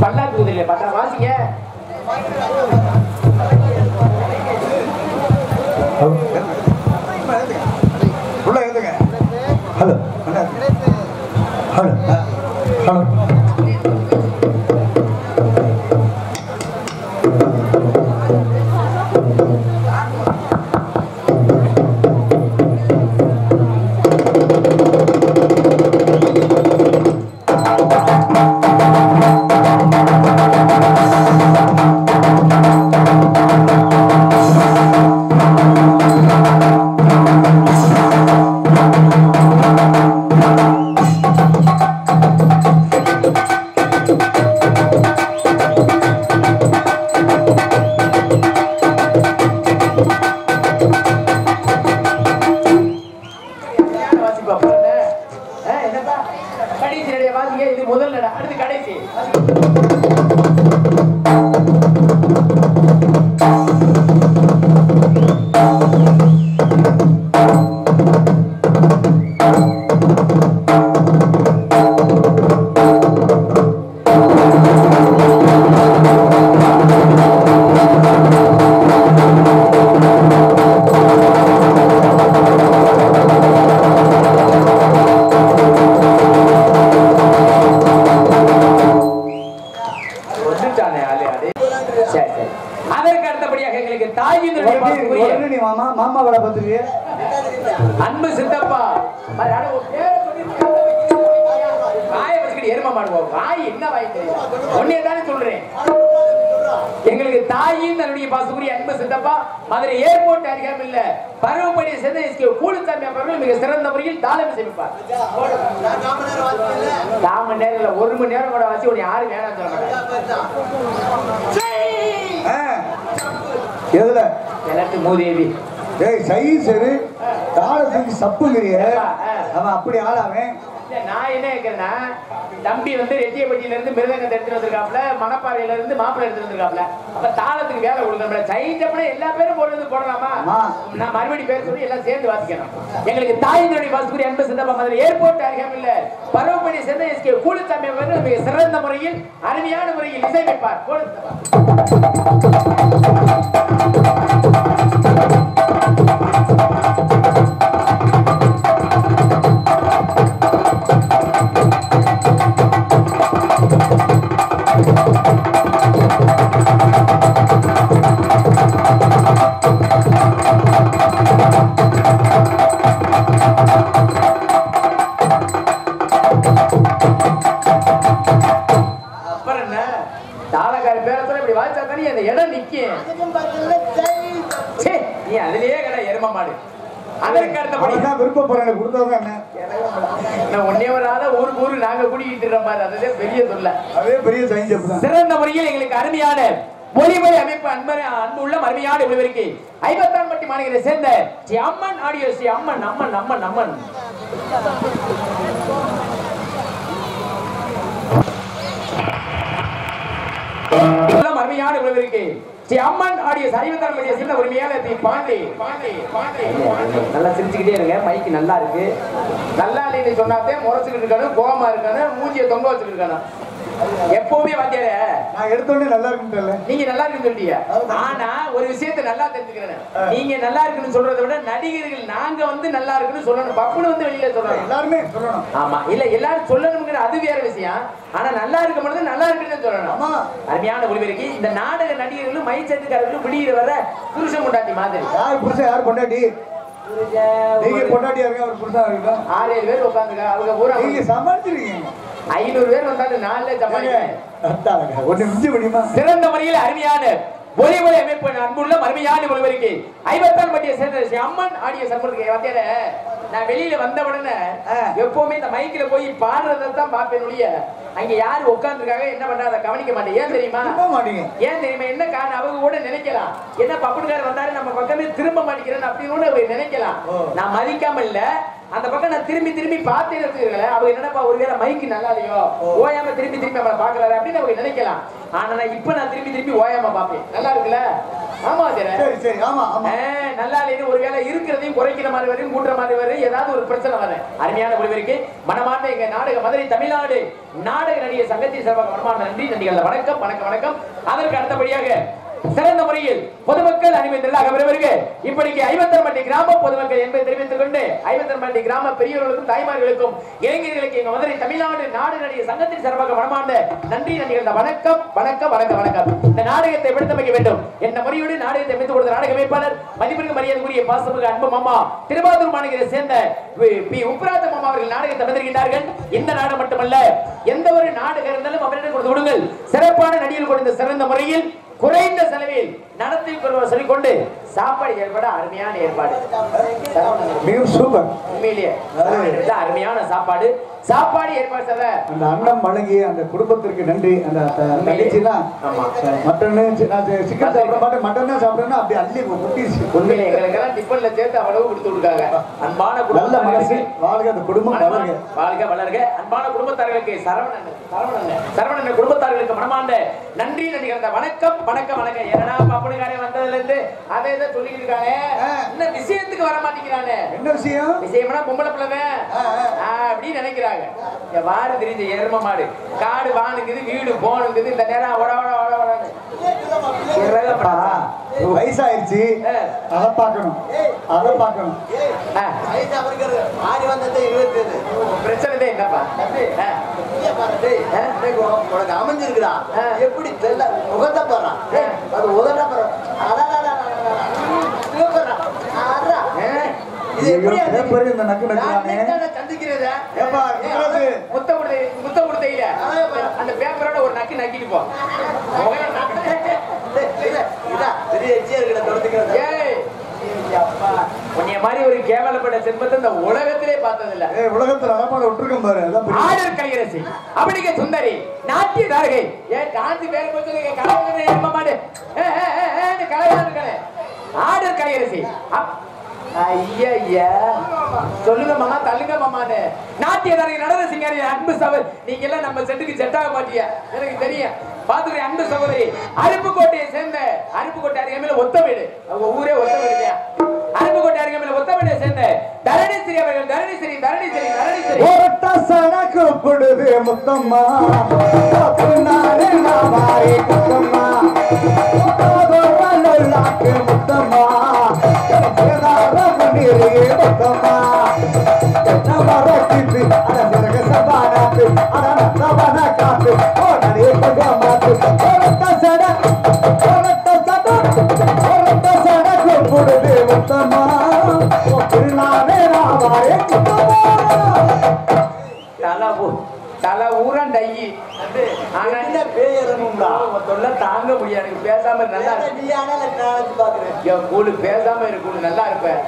பல்லாக்கு குதிரையில பார்த்தா வாசிங்க. உள்ள எழுதுங்க. Hello hello hello. அன்பு சித்தப்பா எரும மாடுவோம். வாய் என்ன வாய் தெரியும், ஒன்னே தானே சொல்றேன். எங்களுக்கு தாயின் தன்னுடைய பாசக்குரிய அன்பு சித்தப்பா மதுரை ஏர்போர்ட் அருகாமையில் பருவப்படி சேர்ந்த எஸ்கே கூலிச்சாமி அவர்கள் மிக சிறந்த முறையில் தாளம் செய்வார். கால் மணி நேரம் இல்ல, 1 மணி நேரம் கூட வச்சு உன்னை யாரும் வேணாம் சொல்ல மாட்டாங்க. மூதேவி சரி காலத்துக்கு சப்புங்கிறிய அவன் அப்படி ஆளாவேன். நான் என்ன கேட்கிறேன்னா, தம்பி வந்து ரெட்டியப்பட்டியில இருந்து மிருதங்கத்தை எடுத்துட்டு வந்திருக்காப்ல, மணப்பாறையில இருந்து மாப்பிள்ளை எடுத்துட்டு வந்திருக்காப்ல. அப்ப தாளத்துக்கு வேலை கொடுக்கணும். சைட்டப்பட எல்லா பேரும் போடலாமா? நான் மறுபடியும் பேர் சொல்லி எல்லாம் சேர்ந்து வாசிக்கணும். எங்களுக்கு தாயினுடைய வாசிக்குரிய அன்பு சித்தப்பா மதுரை ஏர்போர்ட் அருகாமையில் பருவப்படி சேர்ந்த எஸ்கே கூலிச்சாமி அவர்கள் மிக சிறந்த முறையில் அருமையான முறையில் இசையமைப்பார். சிறந்த முறையில் எங்களுக்கு அருமையான ஒளிமொழி அமைப்பு அன்புள்ள அருமையான ஒளிவருக்கு 50ஆம்பட்டி மாநகரை சேர்ந்த ஸ்ரீ அம்மன் ஆடியோ ஸ்ரீ அம்மன் அம்மன் அம்மன் அம்மன் அருமையான ஒளிவருக்கு ஸ்ரீ அம்மன் ஆடியோ 50ஆம்பட்டியை சேர்ந்த உரிமையான பாண்டி பாண்டி பாண்டி நல்லா சிரிச்சுக்கிட்டே இருங்க. மைக்கு நல்லா இருக்கு. நல்லா இல்லைன்னு சொன்னாதே முறைச்சுக்கிட்டு இருக்கணும், கோபமா இருக்கணும், மூஞ்சியை தொங்க வச்சுக்கிட்டு இருக்கணும். எப்பவுமே வாத்தியாரே நான் எடுத்தோடனே நல்லா இருக்குன்னு நீங்க நல்லா இருக்குன்னு சொல்லிட்டீங்க. ஆனா ஒரு விஷயத்தை நல்லா தெரிஞ்சுக்கிறேன். நீங்க நல்லா இருக்குன்னு சொல்றதை விட நடிகர்கள் நாங்க வந்து நல்லா இருக்குன்னு சொல்லணும். பப்புனு வந்து வெளியில சொல்லணும், எல்லாருமே சொல்லணும். ஆமா, இல்ல எல்லாரும் சொல்லணும்ங்கிற அது வேற விஷயம். ஆனா நல்லா இருக்க பொழுது நல்லா இருக்குன்னு சொல்லணும். அருமையான ஒளிபெருக்கி இந்த நாடக நடிகர்களும் மைச்சத்துக்காரர்களும் விடியிற வர புருஷன் கொண்டாட்டி மாதிரி. யார் புருஷன் யார் கொண்டாட்டி? நீங்க கொண்டாட்டியா இருக்க, அவர் புருஷன் இருக்க. 6-7 பேர் உட்காந்துங்க. அவங்க பூரா நீங்க சமாளிச்சிருக்கீங்க. 500 பேர் வந்தாலும் 4 சமாளிக்க ஒண்ணு மிஞ்ச முடியுமா? சிறந்த முறையில் அருமையான ஒளிமொழி அமைப்பு அன்புள்ள அருமையான ஒளிவருக்கு 50ஆம்பட்டியை சேர்ந்த அம்மன் ஆடியோ சம்பளத்துக்கு வாத்தியார நான் வெளியில வந்த உடனே எப்பவுமே இந்த மைக்கில போய் பாடுறதான் பார்ப்பேன் ஒழிய அங்க யாரு உட்கார்ந்துருக்காங்க என்ன பண்றாங்க கவனிக்க மாட்டேன். ஏன் தெரியுமா? ஏன் தெரியுமா? என்ன காரணம்? அவங்க கூட நினைக்கலாம் என்ன பப்புனுக்காரர் வந்தாரு நம்ம பக்கமே திரும்ப மாட்டேங்கிறேன்னு அப்படின்னு நினைக்கலாம். நான் மதிக்காம இல்ல, அந்த பக்கம் நான் திரும்பி திரும்பி பார்த்தேன். அவங்க என்னப்பா ஒருவேளை மைக்கு நல்லா இல்லையோ ஓயாம திரும்பி திரும்பி அவளை பாக்குறாரு அப்படின்னு அவங்க நினைக்கலாம். ஆனா நான் இப்ப நான் திரும்பி திரும்பி ஓயாம பார்ப்பேன். நல்லா இருக்குல்ல? ஆமா சரி சரி ஆமா ஆமா நல்லா இல்லைன்னு ஒருவேளை இருக்கிறதையும் குறைக்கிற மாதிரி வரும் கூட்டுற மாதிரி வரும் ஏதாவது ஒரு பிரச்சனை வரும் அருமையான ஒளிவருக்கு மனமார்ந்த எங்க நாடக மதுரை தமிழ்நாடு நாடக நடிகர் சங்கத்தின் சார்பாக மனமார்ந்த நன்றி நன்றிகள் வணக்கம் வணக்கம் வணக்கம் அதற்கு அடுத்தபடியாக சிறந்த முறையில் பொதுமக்கள் அணிவந்ததாக வருவருக்கு இப்படிக்கு ஐவத்தர்மட்டி கிராம பொதுமக்கள் என்பதை தெரிவித்துக் கொண்டு ஐவத்தர்மட்டி கிராம பெரியவர்களுக்கும் தாய்மார்களுக்கும் இளைஞர்களுக்கு எங்க மதுரை தமிழ்நாடு நாடு நடிகர் சங்கத்தின் சார்பாக மனமார்ந்த நன்றி நன்றிகள் வணக்கம் வணக்கம் வணக்கம் வணக்கம் இந்த நாடகத்தை எடுத்தமைக்க வேண்டும் என்ற முறையோடு நாடகத்தை அமைத்துக் கொடுத்த நாடக அமைப்பாளர் மதிப்பிற்கு மரியாதைக்குரிய பாசமிகு அன்பு மாமா திருவாரூர் மாநகரை சேர்ந்த பி உப்ராத மாமா அவர்கள் நாடகத்தை அமைந்திருக்கிறார்கள் இந்த நாடகம் மட்டுமல்ல எந்த ஒரு நாடகம் இருந்தாலும் அவரிடம் கொடுத்து விடுங்கள் சிறப்பான நடிகர்கள் கொடுத்த சிறந்த முறையில் குறைந்த செலவில் நடத்தி சொல்லிக்கொண்டு சாப்பாடு ஏற்பாடு அருமையான ஏற்பாடு மிகவும் சூப்பர் உண்மையிலேயே அருமையான சாப்பாடு ஏற்பாடு செய்த அந்த அண்ணன் வழங்கிய அந்த குடும்பத்திற்கு நன்றி அந்த நிகழ்ச்சிலாம் மட்டன் சிக்கன் சாப்பிட மாட்டேன் மட்டன் சாப்பிடணும் அப்படி அள்ளி உண்மையிலே எங்களுக்கெல்லாம் டிஃபன்ல சேர்த்து அவ்வளவு கொடுத்து கொடுக்காங்க அன்பான நல்ல மனசு வாழ்க அந்த குடும்பம் வாழ்க வளர்க அன்பான குடும்பத்தார்களுக்கு சரவணன் குடும்பத்தார்களுக்கு மனமார்ந்த நன்றி நன்றிகள் வணக்கம் வணக்கம் வணக்கம் என்னடா பப்பனுக்காரே வந்ததுல இருந்து அதை இதை சொல்லிட்டு இருக்காங்க இன்னும் விஷயத்துக்கு வர மாட்டேங்கிறானே என்ன விஷயம்னா பொம்பளை பிள்ளை அப்படின்னு நினைக்கிறாங்க வாரு தெரிஞ்ச எரும மாடு காடு வானுக்குது வீடு போனுக்குது இந்த நேரம் வயசாயிருச்சு அதை பார்க்கணும் பிரச்சனை என்னப்பா உனக்கு அமைஞ்சிருக்குடா எப்படி தெரியல முகத்தை போடுறான் அது உதட்ட முத்த கொடுத்தையில அந்த பேப்பரோட ஒரு நக்கி நக்கிட்டு போ உன்னைய மாதிரி ஒரு கேவலப்பட்ட செல்வத்தை இந்த உலகத்திலே பார்த்ததில்ல உலகத்துல விட்டுருக்கோம் பாரு ஆடர் கையரசி அப்படிங்க சுந்தரி நாட்டிய தாரகை ஏன் காந்தி பேர் போச்சு கலைஞர் ஆடர் கையரசி ஐயா சொல்லுங்க மாமா தள்ளுங்க மாமான்னு நாட்டியதாரங்க நடன சிங்காரி அன்பு சவர் நீங்க எல்லாம் நம்ம செட்டுக்கு செட் ஆக மாட்டியா எனக்கு தெரியும் பாத்துக்கிற அன்பு சகோதரி அருப்புக்கோட்டையை சேர்ந்த அருப்புக்கோட்டை அருகாமையில ஒத்த வீடு அவங்க ஊரே ஒத்த வீடு இல்லையா அருப்புக்கோட்டை அருகாமையில ஒத்த வீடை சேர்ந்த தரணிஸ்ரீ அவர்கள் தரணிஸ்ரீ கூப்பிடுது முத்தம்மா முத்தம்மா தல ஊரன் டையி தாங்க முடியாது பேசாம நல்லா கூடு பேசாம இருக்கு நல்லா இருப்பேன்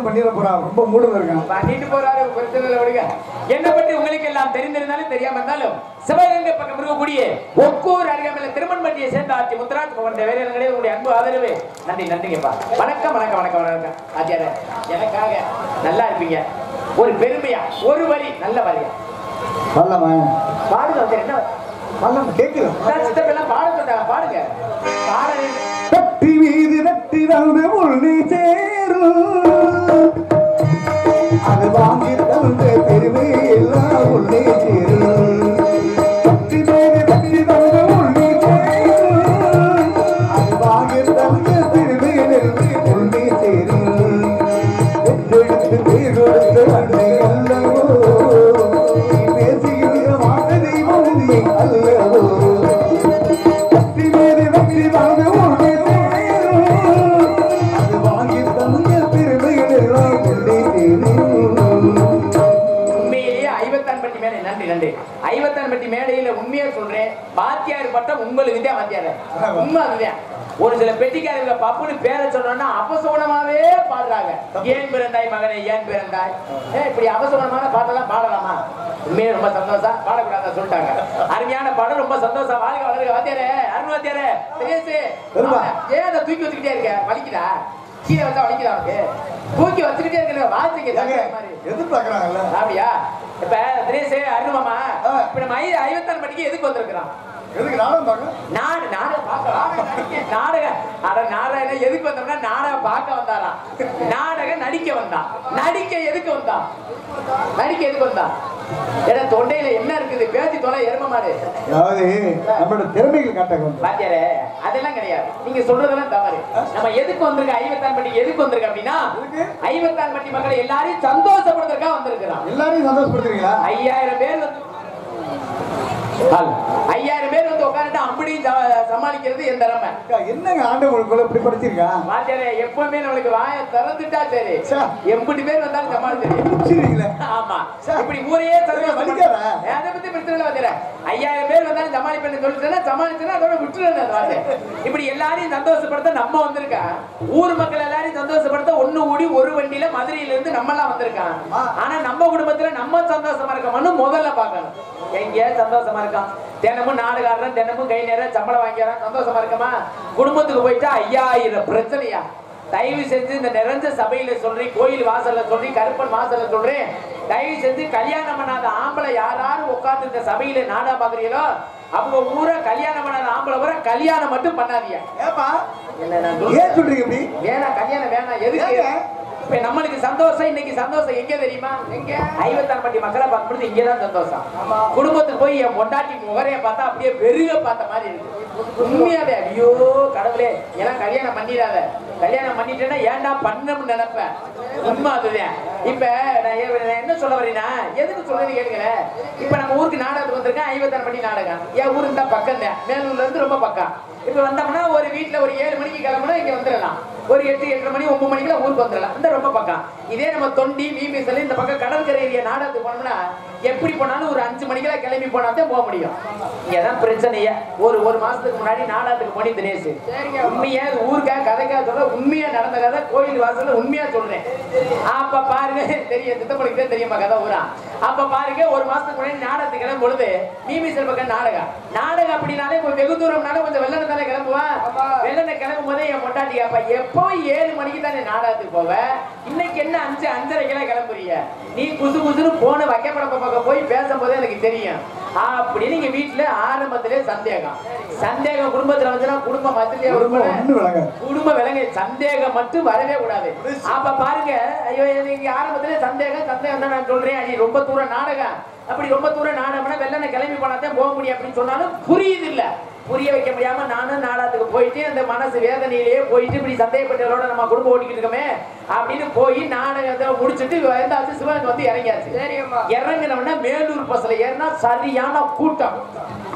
பண்ணிட போறான் ரொம்ப மூடு இருக்கான் பண்ணிட்டு போறாரு பிரச்சனை இல்லை விடுங்க என்னை பற்றி உங்களுக்கு எல்லாம் தெரிந்திருந்தாலும் தெரியாம இருந்தாலும் சிவகங்கை பக்கம் இருக்கக்கூடிய ஒக்கூர் அருகாமையில திருமண்பட்டியை சேர்ந்த ஆட்சி முத்துராஜ் போன்ற வேலைகளே உங்களுடைய அன்பு ஆதரவு நன்றி நன்றிங்கப்பா வணக்கம் வணக்கம் வணக்கம் வணக்கம் ஆச்சார எனக்காக நல்லா இருப்பீங்க ஒரு பெருமையா ஒரு வரி நல்ல வரியா பாடுங்க என்ன கேட்கல பாடுங்க பாடுங்க தட்டி வீதி நட்டி வந்து முள்ளி சேரும் அது வாங்கி தந்து பெருமையெல்லாம் உள்ளே சேரும் தட்டி வீதி நட்டி வந்து முள்ளி சேரும் அது வாங்கி தந்து பெருமையெல்லாம் உள்ளே சேரும் எடுத்து பேர் கொடுத்து அன்னை அல்லவோ நீ பேசுகிற வாங்க தெய்வம் உண்மை அல்லவோ தட்டி வீதி நட்டி வந்து முள்ளி ஐவத்தான்பட்டி மேடையில உண்மையா சொல்றேன் வாத்தியார் பட்டம் உங்களுக்கு தான் வாத்தியார் உண்மை அதுதான் ஒரு சில பெட்டிக்காரங்க பப்புன்னு பேரை சொல்றோம்னா அபசகுணமாவே பாடுறாங்க ஏன் பிறந்தாய் மகனே ஏன் பிறந்தாய் இப்படி அபசகுணமான பாட்டெல்லாம் பாடலாமா உண்மையே ரொம்ப சந்தோஷம் பாடக்கூடாத சொல்லிட்டாங்க அருமையான பாடம் ரொம்ப சந்தோஷம் வாழ்க வளர்க வாத்தியாரே அருண் வாத்தியாரே ஏன் அதை தூக்கி வச்சுக்கிட்டே இருக்க வலிக்குதா கீழே வச்சா வலிக்குதா அவனுக்கு தூக்கி வச்சுக்கிட்டே இருக்க வாசிக்க எதிர்பார்க்கறாங்கல்ல அப்படியா இப்ப தினேஷ் அருண் மாமா இப்ப நம்ம ஐவத்தான்பட்டிக்கு எதுக்கு வந்திருக்கிறோம் எதுக்கு நாடகம் பார்க்க? நாடகம் எதுக்கு வந்தோம்னா நாடகம் பார்க்க வந்தாரா? நாடகம் நடிக்க வந்தா. நடிக்க எதுக்கு வந்தா? ஏன்னா தொண்டையில என்ன இருக்குது? பேச்சு தொலை எரும மாடு. அதாவது நம்மளோட திறமைகள் காட்டாங்க பாத்தியாரே, அதெல்லாம் கிடையாது. நீங்க சொல்றதெல்லாம் தவறு. நம்ம எதுக்கு வந்திருக்க? ஐவத்தான்பட்டி எதுக்கு வந்திருக்க அப்படின்னா, ஐவத்தான்பட்டி மக்களை எல்லாரையும் சந்தோஷப்படுறதுக்காக வந்திருக்கிறோம். எல்லாரையும் சந்தோஷப்படுத்துறீங்களா? 5000 பேர் வந்து 5000 பேர் வந்து உட்காந்துட்டு அப்படி சமாளிக்கிறது என் திறமை. என்னங்க ஆண்டவங்களுக்குள்ள இப்படி படிச்சிருக்கா? பாத்தியாரே, எப்பவுமே நம்மளுக்கு வாயை திறந்துட்டா சரி, 80 பேர் வந்தாலும் சமாளிச்சிருக்கீங்களே. ஆமா, இப்படி ஊரையே அதை பத்தி பிரச்சனை வந்துடுற. 5000 பேர் வந்தாலும் சமாளிப்பேன்னு சொல்லிட்டேன்னா சமாளிச்சுன்னா அதோட விட்டுருந்தேன். இப்படி எல்லாரையும் சந்தோஷப்படுத்த நம்ம வந்திருக்கேன். ஊர் மக்கள் எல்லாரையும் சந்தோஷப்படுத்த ஒண்ணு கூடி ஒரு வண்டியில மதுரையில இருந்து நம்ம எல்லாம் வந்திருக்கான். ஆனா நம்ம குடும்பத்துல நம்ம சந்தோஷமா இருக்கோம்னு முதல்ல பாக்கணும். எங்க சந்தோஷமா இருக்கான்? தினமும் நாடுகாரன் தினமும் கை நேரம் சம்பளம் வாங்கிறான். சந்தோஷமா இருக்கமா? குடும்பத்துக்கு போயிட்டா 5000 பிரச்சனையா? தயவு செஞ்சு இந்த நிறைஞ்ச சபையில சொல்றேன், கோயில் வாசல்ல சொல்றேன், கருப்பன் வாசல்ல சொல்றேன், தயவு செஞ்சு கல்யாணம் பண்ணாத ஆம்பளை யாராரும் உட்கார்ந்து இந்த சபையில நாடா பாக்குறீங்களோ அவங்க ஊரை கல்யாணம் பண்ணாத ஆம்பளை வர கல்யாணம் மட்டும் பண்ணாதீங்க. ஏன் சொல்றீங்க இப்படி? வேணாம், கல்யாணம் வேணாம். எதுக்கு? இப்ப நம்மளுக்கு சந்தோஷம். இன்னைக்கு சந்தோஷம் எங்க தெரியுமா? எங்க? ஐவத்தான்பட்டி மக்களை பார்க்கும்போது இங்கதான் சந்தோஷம். குடும்பத்துக்கு போய் என் பொண்டாட்டி முகரைய பார்த்தா அப்படியே பெருக பார்த்த மாதிரி இருக்கு. உண்மையாவே ஐயோ கடவுளே, எல்லாம் கல்யாணம் பண்ணிடாத. கல்யாணம் பண்ணிட்டேன்னா ஏன்டா பண்ணணும்னு நினைப்பேன். உண்மை அதுதான். இப்ப நான் என்ன சொல்ல வரேன்னா, எதுக்கு சொல்றேன்னு கேளுங்களேன். இப்ப நம்ம ஊருக்கு நாடகத்துக்கு வந்திருக்கேன். ஐவத்தான்பட்டி நாடகம் என் ஊருக்கு தான் பக்கம் தான். மேலூர்ல இருந்து ரொம்ப பக்கம். இப்ப வந்தோம்னா ஒரு வீட்டுல ஒரு 7 மணிக்கு கிளம்புனா இங்க வந்துடலாம். ஒரு 8, 8:30 மணி 9 மணிக்குலாம் ஊருக்கு வந்துடலாம். இந்த ரொம்ப பக்கம். இதே நம்ம தொண்டி மீமிசல் இந்த பக்கம் கடற்கரை ஏரியா நாடகத்துக்கு போனோம்னா எப்படி போனாலும் ஒரு 5 மணிக்கெல்லாம் கிளம்பி போனாதான் போக முடியும். இங்கதான் பிரச்சனையே. ஒரு மாசத்துக்கு முன்னாடி நாடகத்துக்கு போனி தினேஷ் உண்மையா ஊருக்காக கதைக்காக சொல்ல உண்மையா நடந்த கதை கோயில் வாசல்ல உண்மையா சொல்றேன். அப்ப பாருங்க, தெரியும் சித்தப்பனுக்கு தான் தெரியுமா கதை ஊரா. அப்ப பாருங்க, ஒரு மாசத்துக்கு முன்னாடி நாடகத்துக்கு கிளம்பும் பொழுது மீமிசல் பக்கம் நாடகம் அப்படின்னாலே வெகு தூரம்னால கொஞ்சம் வெள்ளனை தானே கிளம்புவான். வெள்ளனை கிளம்பும் போதே என் பொண்டாட்டி அப்ப எப்போ 7 மணிக்கு தானே நாடகத்துக்கு போவ, இன்னைக்கு என்ன 5, 5:30 கிளம்புறீங்க? நீ குசு குசுன்னு போன வைக்கப்பட பக்கம் போய் பேசும்போது எனக்கு தெரியும் அப்படின்னு நீங்க வீட்டுல ஆரம்பத்திலே சந்தேகம் குடும்பத்துல வந்துன்னா குடும்ப மத்தியிலே குடும்ப விலங்கு சந்தேகம் மட்டும் வரவே கூடாது. அப்ப பாருங்க, ஐயோ நீங்க ஆரம்பத்திலே சந்தேகம் தான் நான் சொல்றேன். நீ ரொம்ப தூரம் நாடகம், அப்படி ரொம்ப தூரம் நாடகம்னா வெள்ளனை கிளம்பி போனாதான் போக முடியும் அப்படின்னு சொன்னாலும் புரியுது இல்ல. புரிய வைக்க முடியாம நானும் நாடகத்துக்கு போயிட்டு அந்த மனசு வேதனையிலேயே போயிட்டு இப்படி சந்தேகப்பட்டவரோட நம்ம குடும்பம் ஓடிக்கிட்டு இருக்கோமே அப்படின்னு போய் நாடகத்தை முடிச்சுட்டு வந்தாச்சு. சிவனுக்கு வந்து இறங்கியாச்சு. இறங்கினோம்னா மேலூர் பஸ்ல ஏறினா சரியான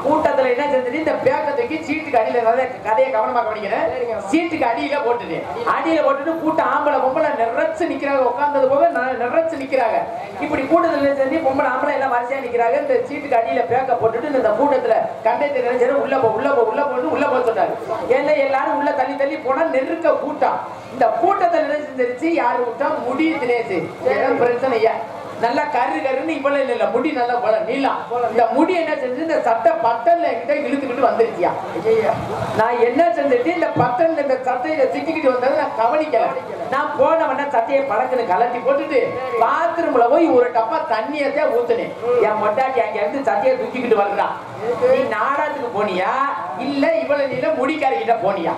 கூட்டத்துல என்ன செஞ்சுட்டு இந்த பேக்க தூக்கி சீட்டுக்கு அடியில, கதையை கவனமா கவனிக்கிறேன், சீட்டுக்கு அடியில போட்டுட்டு கூட்டம் ஆம்பளை பொம்பளை நிறைச்சு நிக்கிறாங்க. உட்கார்ந்தது போக நிறைச்சு நிக்கிறாங்க. இப்படி கூட்டத்துல செஞ்சு பொம்பளை ஆம்பளை எல்லாம் வரிசையா நிக்கிறாங்க. இந்த சீட்டுக்கு அடியில பேக்க போட்டுட்டு இந்த கூட்டத்துல கண்டக்டர் நினைச்சாரு உள்ள போக சொன்னாரு. ஏன்னா எல்லாரும் உள்ள தள்ளி போனா நெருக்க கூட்டம். இந்த கூட்டத்தை நினைச்சு யாரு விட்டா முடி தினேசு பிரச்சனையா நல்லா கருன்னு இவ்வளவு இல்ல முடி நல்லா போல நீளம். இந்த முடி என்ன செஞ்சு இந்த சட்டை பட்டன்ல என்கிட்ட இழுத்துக்கிட்டு வந்துருச்சியா. நான் என்ன செஞ்சுட்டு இந்த பட்டன்ல இந்த சட்டையில சிக்கிக்கிட்டு வந்தது நான் கவனிக்கல. நான் போனவன சட்டையை பழக்குன்னு கலட்டி போட்டுட்டு பாத்ரூம்ல போய் ஒரு டப்பா தண்ணியத்தை ஊத்துனேன். என் மொட்டாட்டி அங்க இருந்து சட்டையை தூக்கிக்கிட்டு வர்றான். நீ நாடகத்துக்கு போனியா இல்ல இவ்வளவு நீல முடிக்காரிக்கிட்ட போனியா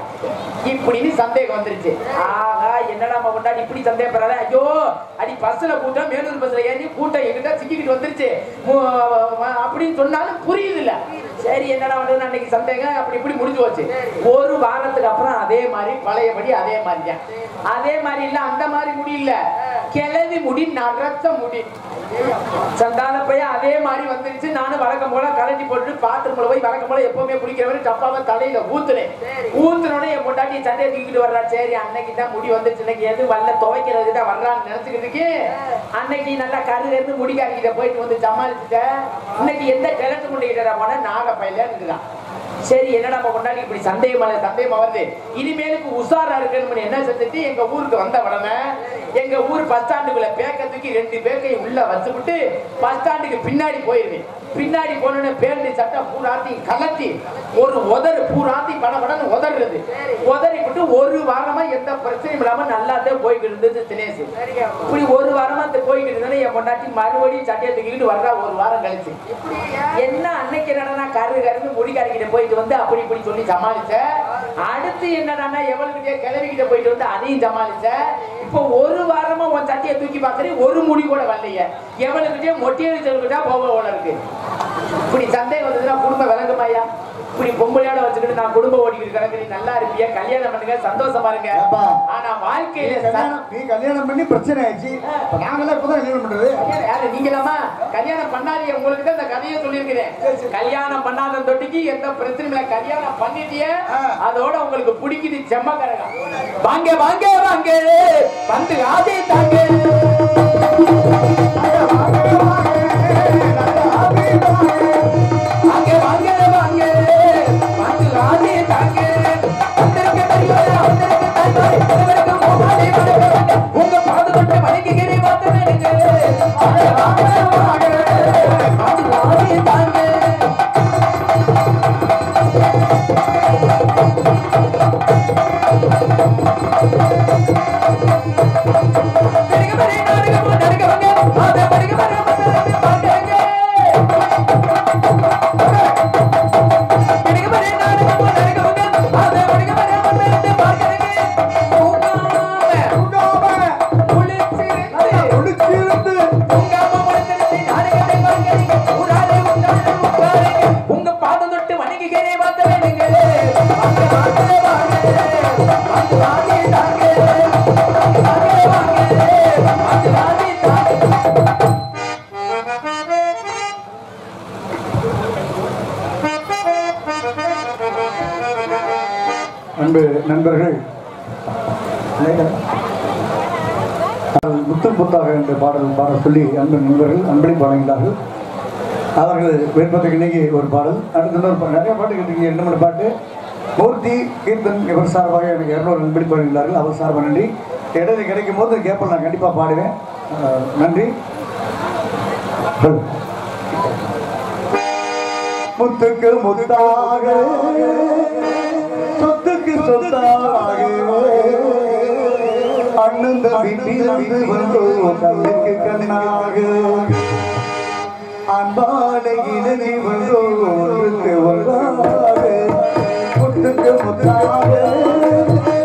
இப்படின்னு சந்தேகம் வந்துருச்சு. ஆகா என்னடா மொட்டாட்டி இப்படி சந்தேகப்படுறாரு. ஐயோ அடி பஸ்ல கூட்டம் மேலூர் பஸ்ல ஏறி கூட்டம் எங்கிட்ட சிக்கிக்கிட்டு வந்துருச்சு அப்படின்னு சொன்னாலும் புரியுது இல்ல. சரி என்னடா வந்து அன்னைக்கு சந்தேகம் அப்படி இப்படி முடிஞ்சு போச்சு. ஒரு வாரத்துக்கு அப்புறம் அதே மாதிரி பழையபடி அதே மாதிரி தான். அதே மாதிரி இல்ல அந்த மாதிரி முடியல, கிளவி முடி நரச்ச முடி சந்தான போய் அதே மாதிரி வந்துருச்சு. நானும் வழக்கம் போல கலட்டி போட்டு பாத்ரூம்ல போய் வழக்கம் போல எப்பவுமே குளிக்கிறவரை டப்பாவை தலையில ஊத்துனோட என் பொண்டாட்டி சண்டையை தூக்கிட்டு வர்றா. சரி அன்னைக்கு தான் முடி வந்துருச்சு, இன்னைக்கு எது வரல துவைக்கிறதுக்கு தான் வர்றான்னு நினைச்சுக்கிறதுக்கு அன்னைக்கு நல்லா கருது இருந்து முடிக்காரிக்கிட்ட போயிட்டு வந்து சமாளிச்சுட்ட. இன்னைக்கு எந்த கிழக்கு முண்டிக்கிட்ட போன நாக பையில இருக்குதான். சரி என்னடா கொண்டாடி இப்படி சந்தேகமா வருது, இனிமேலுக்கு உஷாரா இருக்குன்னு என்ன செஞ்சுட்டு எங்க ஊருக்கு வந்த உடனே எங்க ஊர் பஸ் ஸ்டாண்டுக்குள்ள பேக்க தூக்கி 2 பேக்கையும் உள்ள வச்சுவிட்டு பஸ் ஸ்டாண்டுக்கு பின்னாடி போயிருவேன். பின்னாடி போனோன்னு பேருந்து சட்டை பூராத்தி கலத்தி ஒரு உதறு பூராத்தி படபடன்னு உதறது. உதறி விட்டு ஒரு வாரமா எந்த பிரச்சனையும் இல்லாம நல்லாதான் போய்கிட்டு இருந்தது தினேஷ். இப்படி ஒரு வாரமா போய்கிட்டு இருந்தாலும் என் பொண்டாட்டி மறுபடியும் சட்டையை தூக்கிட்டு வர்றா. ஒரு வாரம் கழிச்சு என்ன அன்னைக்கு என்னடா கரு கருன்னு முடிக்காரிக்கிட்ட போயிட்டு வந்து அப்படி இப்படி சொல்லி சமாளிச்ச. அடுத்து என்னடான்னா எவளுக்கிட்டே கிளவிக்கிட்ட போயிட்டு வந்து அதையும் சமாளிச்ச. இப்போ ஒரு வாரமா உன் சட்டியை தூக்கி பாக்குறேன், ஒரு முடி கூட வரலைய. எவளுக்கிட்டே மொட்டையடிச்சவர்கிட்ட போக போல இருக்கு. இப்படி சந்தேகம் வந்ததுன்னா குடும்ப விளங்குமாயா? இப்படி பொம்பளையோட வச்சுக்கிட்டு நான் குடும்பம் ஓடிக்கிட்டு கிடக்குறேன், நல்லா இருப்பியா, கல்யாணம் பண்ணுங்க, சந்தோஷமா இருங்க. ஆனா வாழ்க்கையில நீ கல்யாணம் பண்ணி பிரச்சனை ஆயிடுச்சு, நாங்களாம் இப்பதான் கல்யாணம் பண்றது. யாரு நீங்களாமா கல்யாணம் பண்ணாதீங்க? உங்களுக்கு தான் இந்த கதையை சொல்லியிருக்கிறேன். கல்யாணம் பண்ணாத தொட்டிக்கு எந்த பிரச்சனையும் இல்லை. கல்யாணம் பண்ணிட்டிய அதோட உங்களுக்கு பிடிக்குது செம்மக்கரகம். வாங்க வாங்க வாங்க வந்து ஆசை தாங்க. வாங்க வாங்க வாங்க வந்து ஆசை தாங்க. உங்க பாதுகாட்டு வணங்குகிறேன் நண்பர்கள். புத்தம் புத்தாக என்ற பாட சொல்லி அன்பு நண்பர்கள் அன்பளி பாடுகிறார்கள். அவர்கள் விருப்பத்துக்கு இன்னைக்கு ஒரு பாடல், அடுத்த இன்னொரு நிறைய பாட்டு கேட்டீங்க. 2 மணி பாட்டு மூர்த்தி கீர்த்தன் இவர் சார்பாக எனக்கு 200 அன்பளி பாடுகிறார்கள். அவர் சார்பாக நன்றி. இடையில கிடைக்கும் போது கேட்பேன், நான் கண்டிப்பாக பாடுவேன். நன்றி. முத்துக்கு முத்தாக சொத்துக்கு சொத்தாக அண்ணன் தம்பி வந்து வந்தோம் கண்ணுக்கு கண்ணாக அன்பான இனி வந்தோம் ஒன்றுக்கு ஒன்றாக முத்துக்கு முத்தாக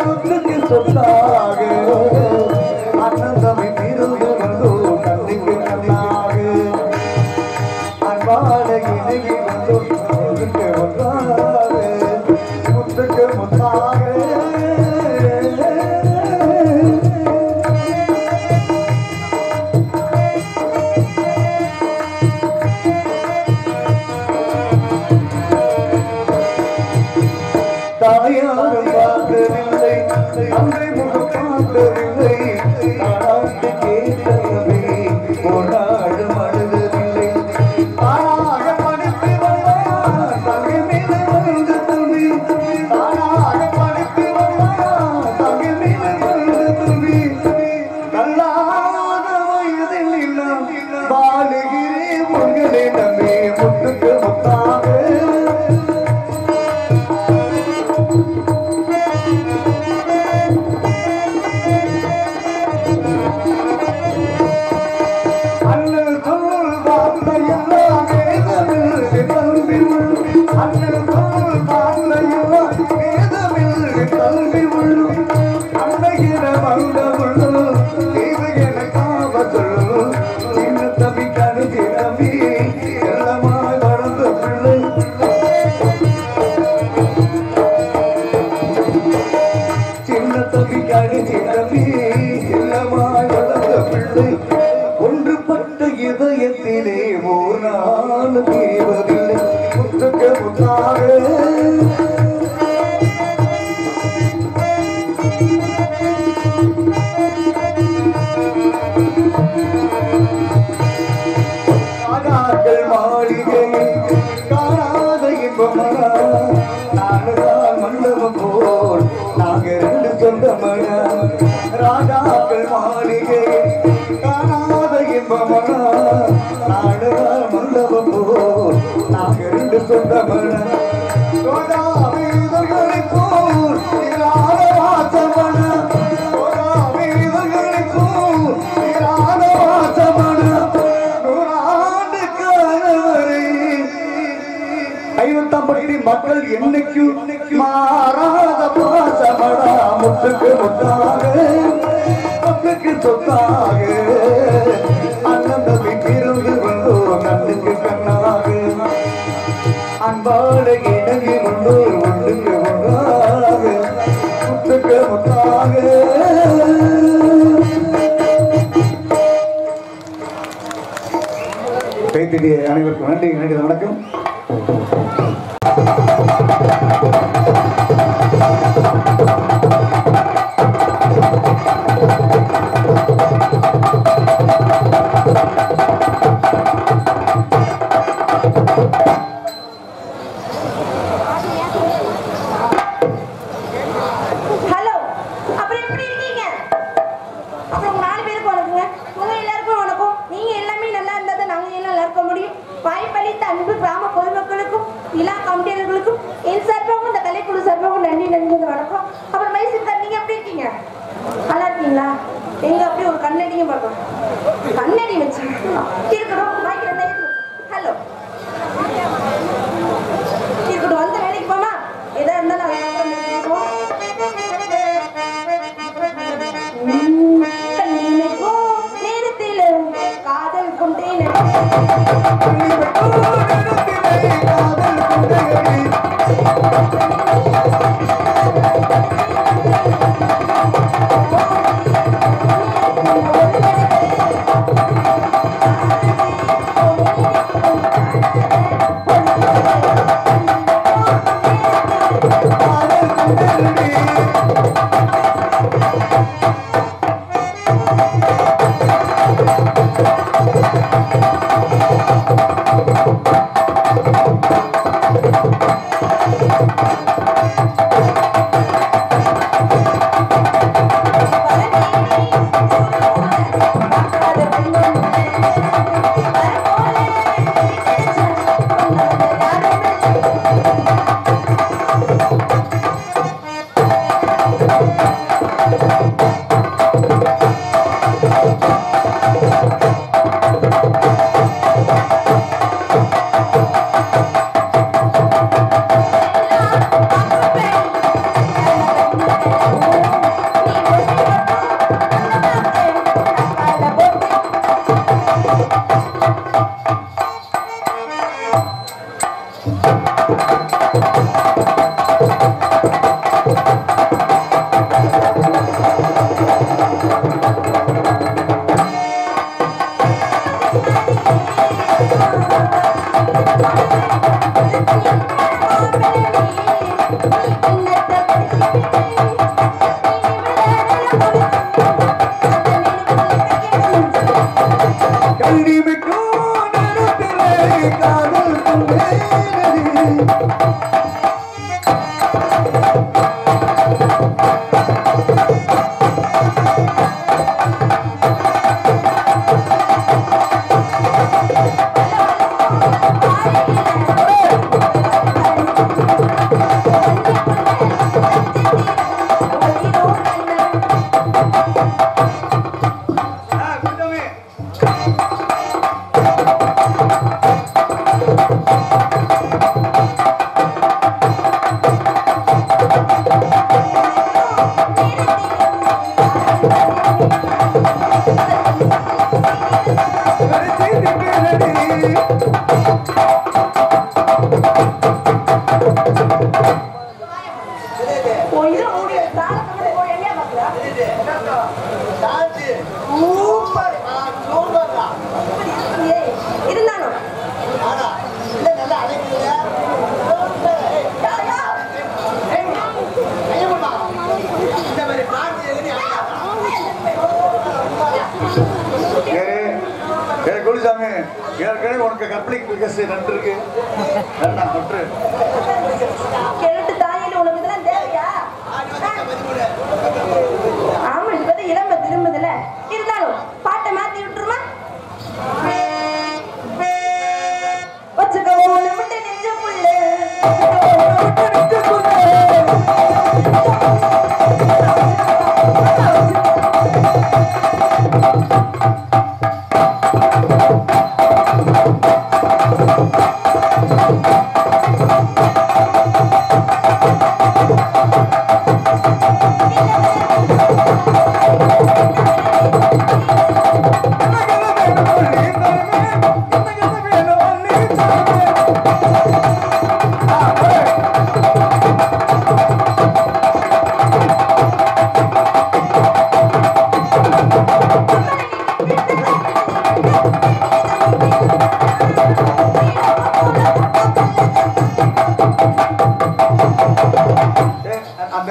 சொத்துக்கு சொத்தாக அண்ணன் தம்பி இருந்து வந்தோம் கண்ணுக்கு கண்ணாக அன்பான இனி வந்தோம் ஒன்றுக்கு ஒன்றாக முத்துக்கு முத்தாக தாயாரும் பார்த்ததில்லை, அன்றை முகம் பார்த்ததில்லை, தாராட்டு கேட்டதில்லை, போராடும் அழுததில்லை. தானாக படித்து வருவார் தங்கை மீது வந்து துணி, தானாக படித்து வருவார் தங்கை மீது வந்து துணி. கல்லாத வயதில் இன்னும் வாழுகிறேன் உங்களை நம்பி முத்துக்கு முத்தாக ஒன்றுபட்ட இதயத்திலே ஓர் நாள் தீவதில்லை முத்துக்கு முத்தாக காணாக்கள் மாளிகையில் காணாத இன்பமனா நானுதான் மண்டபம் போல் நாங்கள் 2 சொந்தமனா ராஜாக்கள் மாளிகையில் காணாத இன்பமனா நானுதான் மண்டபம் போல் நாங்கள் 2 சொந்தமனா சோதாவீதர்களை போல் இராத வாசமனா சோதாவீதர்களை போல் இராத வாசமனா 100 ஆண்டு காலவரை ஐநூத்தம்பட்டி மக்கள் என்னைக்கு மாறாத பாசமடா முத்துக்கு முத்தாக மக்களுக்கு சொத்தாக அண்ணன் தம்பி பிறந்து வந்தோர் கண்ணுக்கு கண்ணாக அன்பாடு இணங்கி கொண்டோர் ஒன்றுக்கு ஒன்றாக முத்துக்கு முத்தாக கைத்தடிய அனைவருக்கும் நன்றி நன்றி வணக்கம்.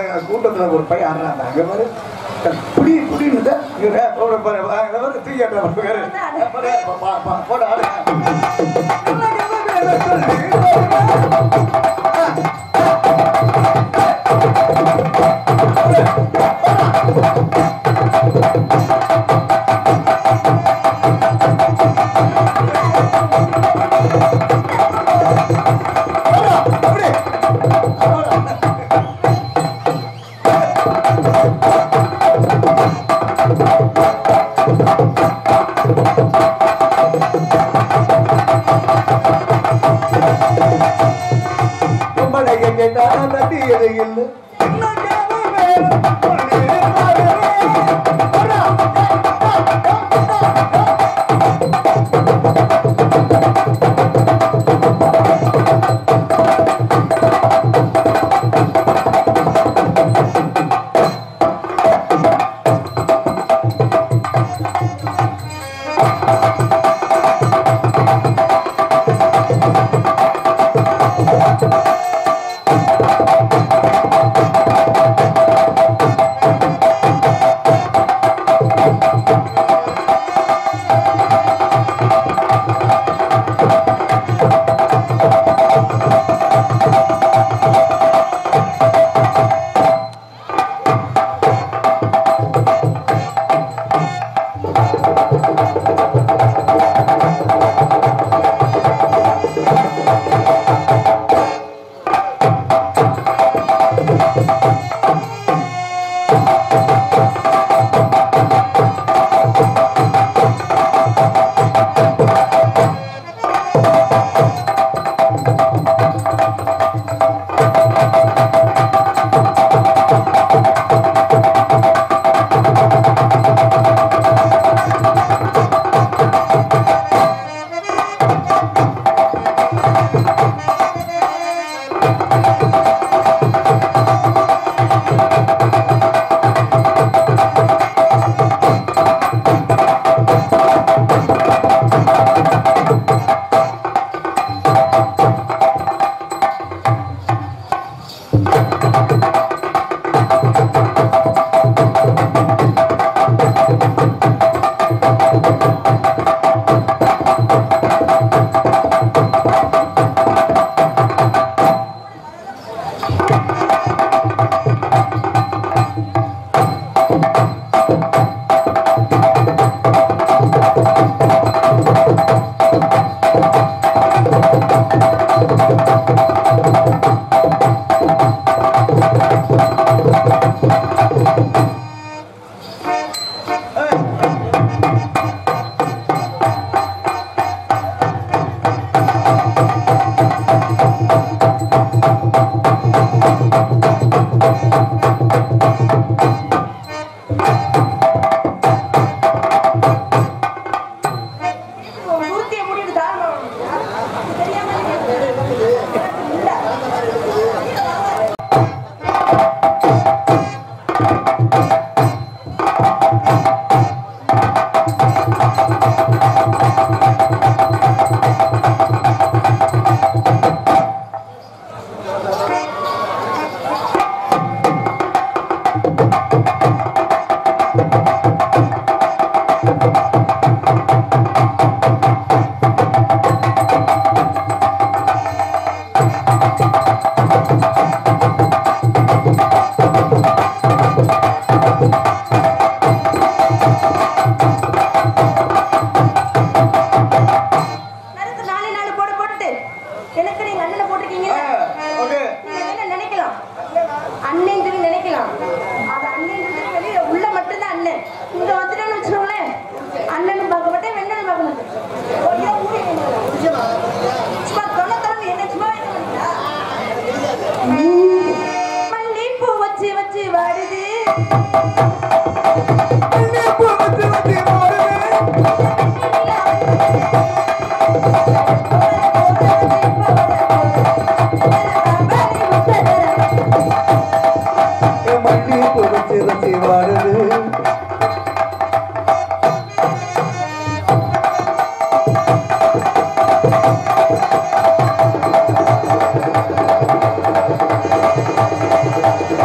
அந்த கூட்டத்தில் ஒரு பையன் ஆடுறாங்க அங்கே பாரு புடி புடின்னு தூக்கி போட ஆடு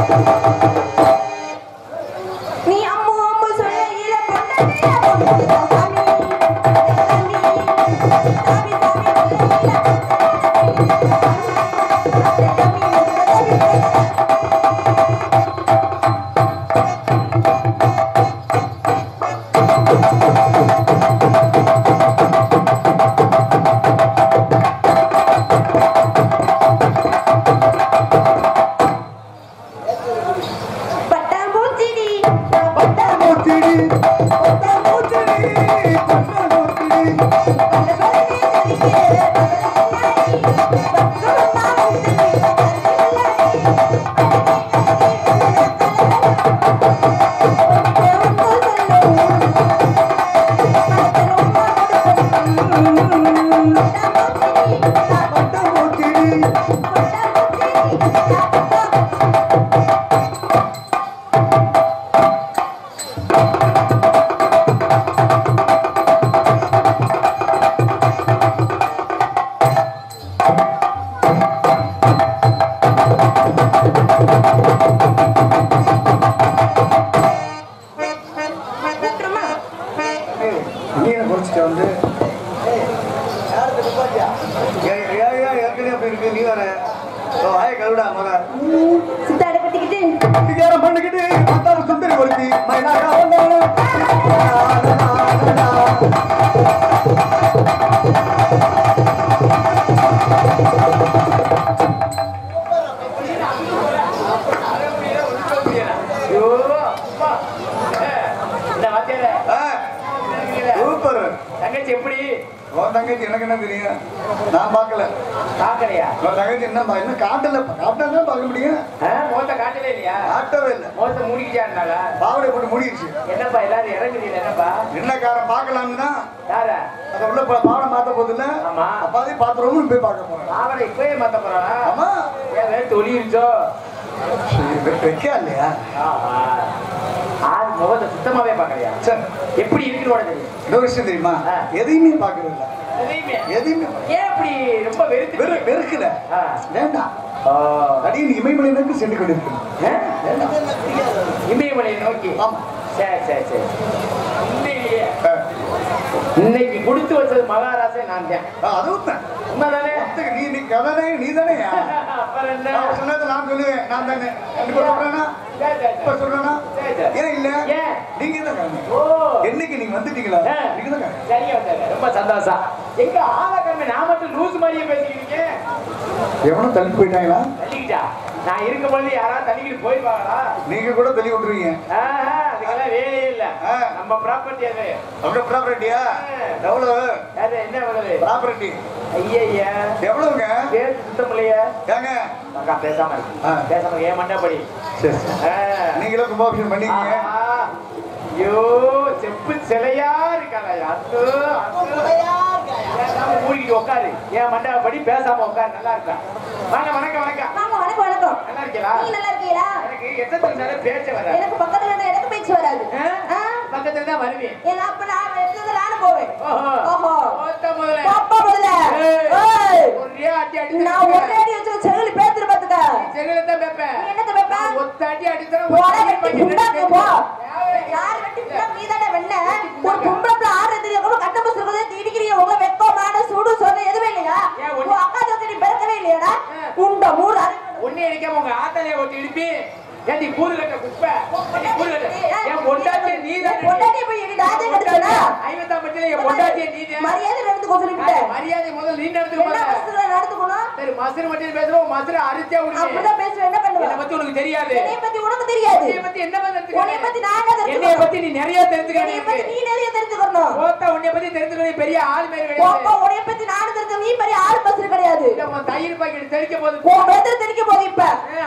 Thank you. வாய கழுவிடா மக சித்தாட கட்டிக்கிட்டு சிகாரம் பண்ணிக்கிட்டு பத்தாறு சுந்தரி ஒருத்தி மயிலாக வந்தாலும் சூப்பர். தங்கச்சி எப்படி? உன் தங்கச்சி எனக்கு என்ன தெரியும், நான் பார்க்கல. பாக்கலையா? உன் தங்கச்சி என்ன இன்னும் காட்டல, காட்டினா பார்க்க முடியும். முகத்தை காட்டவே இல்லையா? காட்டவே இல்லை. முகத்தை மூடிக்கிட்டாருனால பாவடை போட்டு மூடிடுச்சு. என்னப்பா எல்லாரும் இறங்குறீங்க? என்னப்பா என்ன காரம் பார்க்கலாம்னா யாரா அதை உள்ள பாவடை மாத்த போதில்ல. ஆமா. அப்பாதையும் பாத்திரமும் போய் பார்க்க போறேன். பாவடை இப்பவே மாத்த போறானா? ஆமா. ஏன் வேறு தொழிச்சோ வைக்கா இல்லையா? முகத்தை சுத்தமாவே பாக்கலையா? சரி, எப்படி இருக்குன்னு உனக்கு தெரியும்? இன்னொரு விஷயம் தெரியுமா, எதையுமே பார்க்கறது இல்லை. எதையுமே எதையுமே ஏன் அப்படி ரொம்ப வெறுக்கல. வேண்டாம், அடியின் இமயமலை நோக்கி சென்று கொண்டிருக்கணும். இமயமலை நோக்கி? ஆமா. சரி சரி சரி. உண்மையிலேயே இன்னைக்கு கொடுத்து வச்சது மகாராஜே நான் தான். அதுவும் தான் உண்மைதானே? நீ கதனே நீ தானே. அப்புறம் என்ன? சொன்னது நான் சொல்லுவேன், நான் தானே. இப்ப சொல்றேன்னா இப்ப சொல்றேன்னா ஏன் இல்ல, நீங்க தான் காரணம். என்னைக்கு நீங்க வந்துட்டீங்களா, நீங்க தான் காரணம். சரியா வந்தாங்க, ரொம்ப சந்தோஷம். எங்க ஆளக்கிழமை நான் மட்டும் லூஸ் மாதிரியே பேசிக்கிறீங்க. எவனும் தள்ளி போயிட்டாங்களா? தள்ளிக்கிட்டா நான் இருக்க பொழுது யாராவது தள்ளிக்கிட்டு போயிருவாங்களா? நீங்க கூட தள்ளி விட்டுருவீங்க. அதுக்கெல்லாம் வேலையே இல்ல. நம்ம ப்ராப்பர்ட்டி அது. அப்படியே ப்ராப்பர்ட்டியா? எவ்வளவு? அது என்ன எவ்வளவு ப்ராப்பர்ட்டி? ஐயா எவ்வளவுங்க? பேர் சுத்தம் இல்லையா? ஏங்க அக்கா பேசாம இருக்கு, பேசாம ஏன் மண்டபடி. சரி, நீங்களும் கும்பாபிஷேகம் பண்ணிக்கீங்க. ஐயோ செப்பு சிலையா இருக்காங்க. மூடிக்கிட்டு உட்காரு, ஏன் மண்டபடி பேசாம உட்காரு. நல்லா இருக்கா? வாங்க. வணக்கம் வணக்கம். வணக்கம் வணக்கம். நல்லா இருக்கீங்களா? நீங்க நல்லா இருக்கீங்களா? எனக்கு எத்தனை நேரம் பேச்ச வராது. எனக்கு பக்கத்துல இருந்தா எனக்கு பேச்சு வராது. பக்கத்துல தான் வருவேன். ஏன்னா அப்ப நான் எடுத்தது நானும் போவேன். ஓஹோ முதல்ல பாப்பா முதல்ல ஒரே அடி அடி. நான் ஒரே அடி வச்சு செங்கலி பேத்துற பாத்துக்க. செங்கல தான் பேப்பேன். என்னத்த பேப்ப? ஒத்த அடி அடிச்சற போடா வெட்டி குண்டாக்கு போ. யார் வெட்டி குண்டா நீ தானே வெண்ண. ஒரு கும்பளத்துல ஆறு எதிரியா கூட கட்ட பஸ் இருக்குதே தீடிக்கிறீங்க. உங்க வெக்கமான சூடு சொன்ன எதுவே இல்லையா? உங்க அக்கா தோத்தி பெறக்கவே இல்லையாடா? குண்டா மூடு ஒண்ணே அடிக்காம உங்க ஆத்தாலே ஒட்டி இடிப்பி. ஏண்டி கூறு கட்ட குப்பை, ஏண்டி கூறு கட்ட. ஏன் பொண்டாட்டி நீ தான். பொண்டாட்டி போய் எடி தாதே கட்டறா. ஐவத்தா பட்டில ஏன் பொண்டாட்டி நீ தான். மரியாதை நடந்துக்கோ சொல்லிட்டே. மரியாதை முதல்ல நீ நடந்துக்கோ. என்ன மஸ்துல நடந்துக்கணும்? சரி மஸ்துல மட்டும் பேசுறோம், மஸ்துல அரிச்சா உடுங்க. அப்பதான் பேசுற என்ன பண்ணுவ? என்ன பத்தி உனக்கு தெரியாது. என்னைய பத்தி உனக்கு தெரியாது. என்னைய பத்தி என்ன தெரிஞ்சுக்க? உன்னைய பத்தி நான் என்ன தெரிஞ்சுக்க? என்னைய பத்தி நீ நிறைய தெரிஞ்சுக்க. என்னைய பத்தி நீ நிறைய தெரிஞ்சுக்கணும். போத்தா உன்னைய பத்தி தெரிஞ்சுக்க பெரிய ஆள் மேல கிடையாது. போப்பா உன்னைய பத்தி நான் தெரிஞ்சுக்க நீ பெரிய ஆள் பஸ்ல கிடையாது. இல்ல உன் தயிர் பாக்கெட் தெரிக்க போகுது. உன் பெதர் தெரிக்க போகுது இப்ப.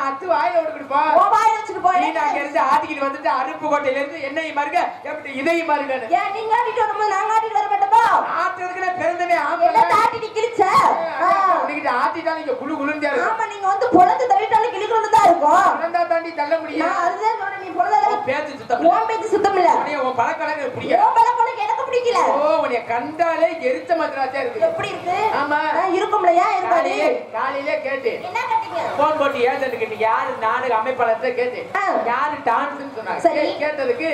அத்து வாயில விட்டுடுப்பா. உன் வாயில வச்சிட்டு போ. நீ அங்க இருந்து ஆட்டிக்கிட்டு வந்துட்டு அருப்பு கோட்டையில இருந்து என்னைய மார்க்க எப்படி இதையும் மார்க்கன்னு. ஏன் நீங்க ஆட்டிட்டு வரும்போது நாங்க ஆட்டிட்டு வர மாட்டோமா? ஆட்டுறதுக்குள்ள பிறந்தவே ஆம்பளை. என்ன ஆட்டிட்டு கிழிச்ச? உனக்கிட்ட ஆட்டிட்டாலும் இங்க குளு குளுந்தா இருக்கும். ஆமா நீங்க வந்து பொளந்து தள்ளிட்டாலும் கிழிக்கணும் தான் இருக்கும். குளந்தா தாண்டி தள்ள முடியும். நான் அதுதான் சொல்றேன், நீ பொளந்தால பேச்சு சுத்தம் இல்ல. உன் பேச்சு சுத்தம் இல்ல. உன் பழக்கடங்க பிடிக்கல. உன் பழக்கம் எனக்கு பிடிக்கல. ஓ உன்னை கண்டாலே எரிச்ச மாத்திராச்சா இருக்கு. எப்படி இருக்கு? ஆமா இருக்கும்லையா இருக்காது. காலையிலே கேட்டு என்ன கட்டிங்க? போன் போட்டு ஏஜென்ட் கிட்ட யாரு நாடக அமைப்பாளர்ட்ட கேட்டு யாரு டான்ஸ்னு சொன்னாங்க. கேட்டதுக்கு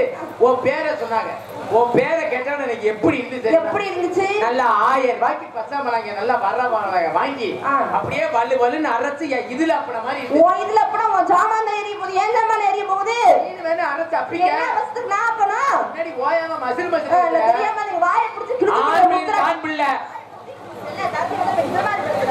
உன் பேரை சொன்னாங்க. உன் பேரை கேட்டா எனக்கு எப்படி இருந்துச்சு? எப்படி இருந்துச்சு? நல்லா 1000 ரூபாய்க்கு பசாமலாங்க நல்லா வர்றவங்க வாங்கி அப்படியே வலு வலுன்னு அரைச்சு இதுல அப்பன மாதிரி ஓ இதுல அப்பனா உன் சாமான் ஏறி போகுது. ஏன் சாமான் ஏறி போகுது? இது வேணா அரைச்சு அப்படியே என்ன வஸ்துக்கு நான் அப்பனா முன்னாடி ஓயாம மசில் தெரியாம நீ வாயை பிடிச்சு கிழிச்சு ஆண் பிள்ளை என்ன தாத்தி வந்து பெருமா இருக்கு.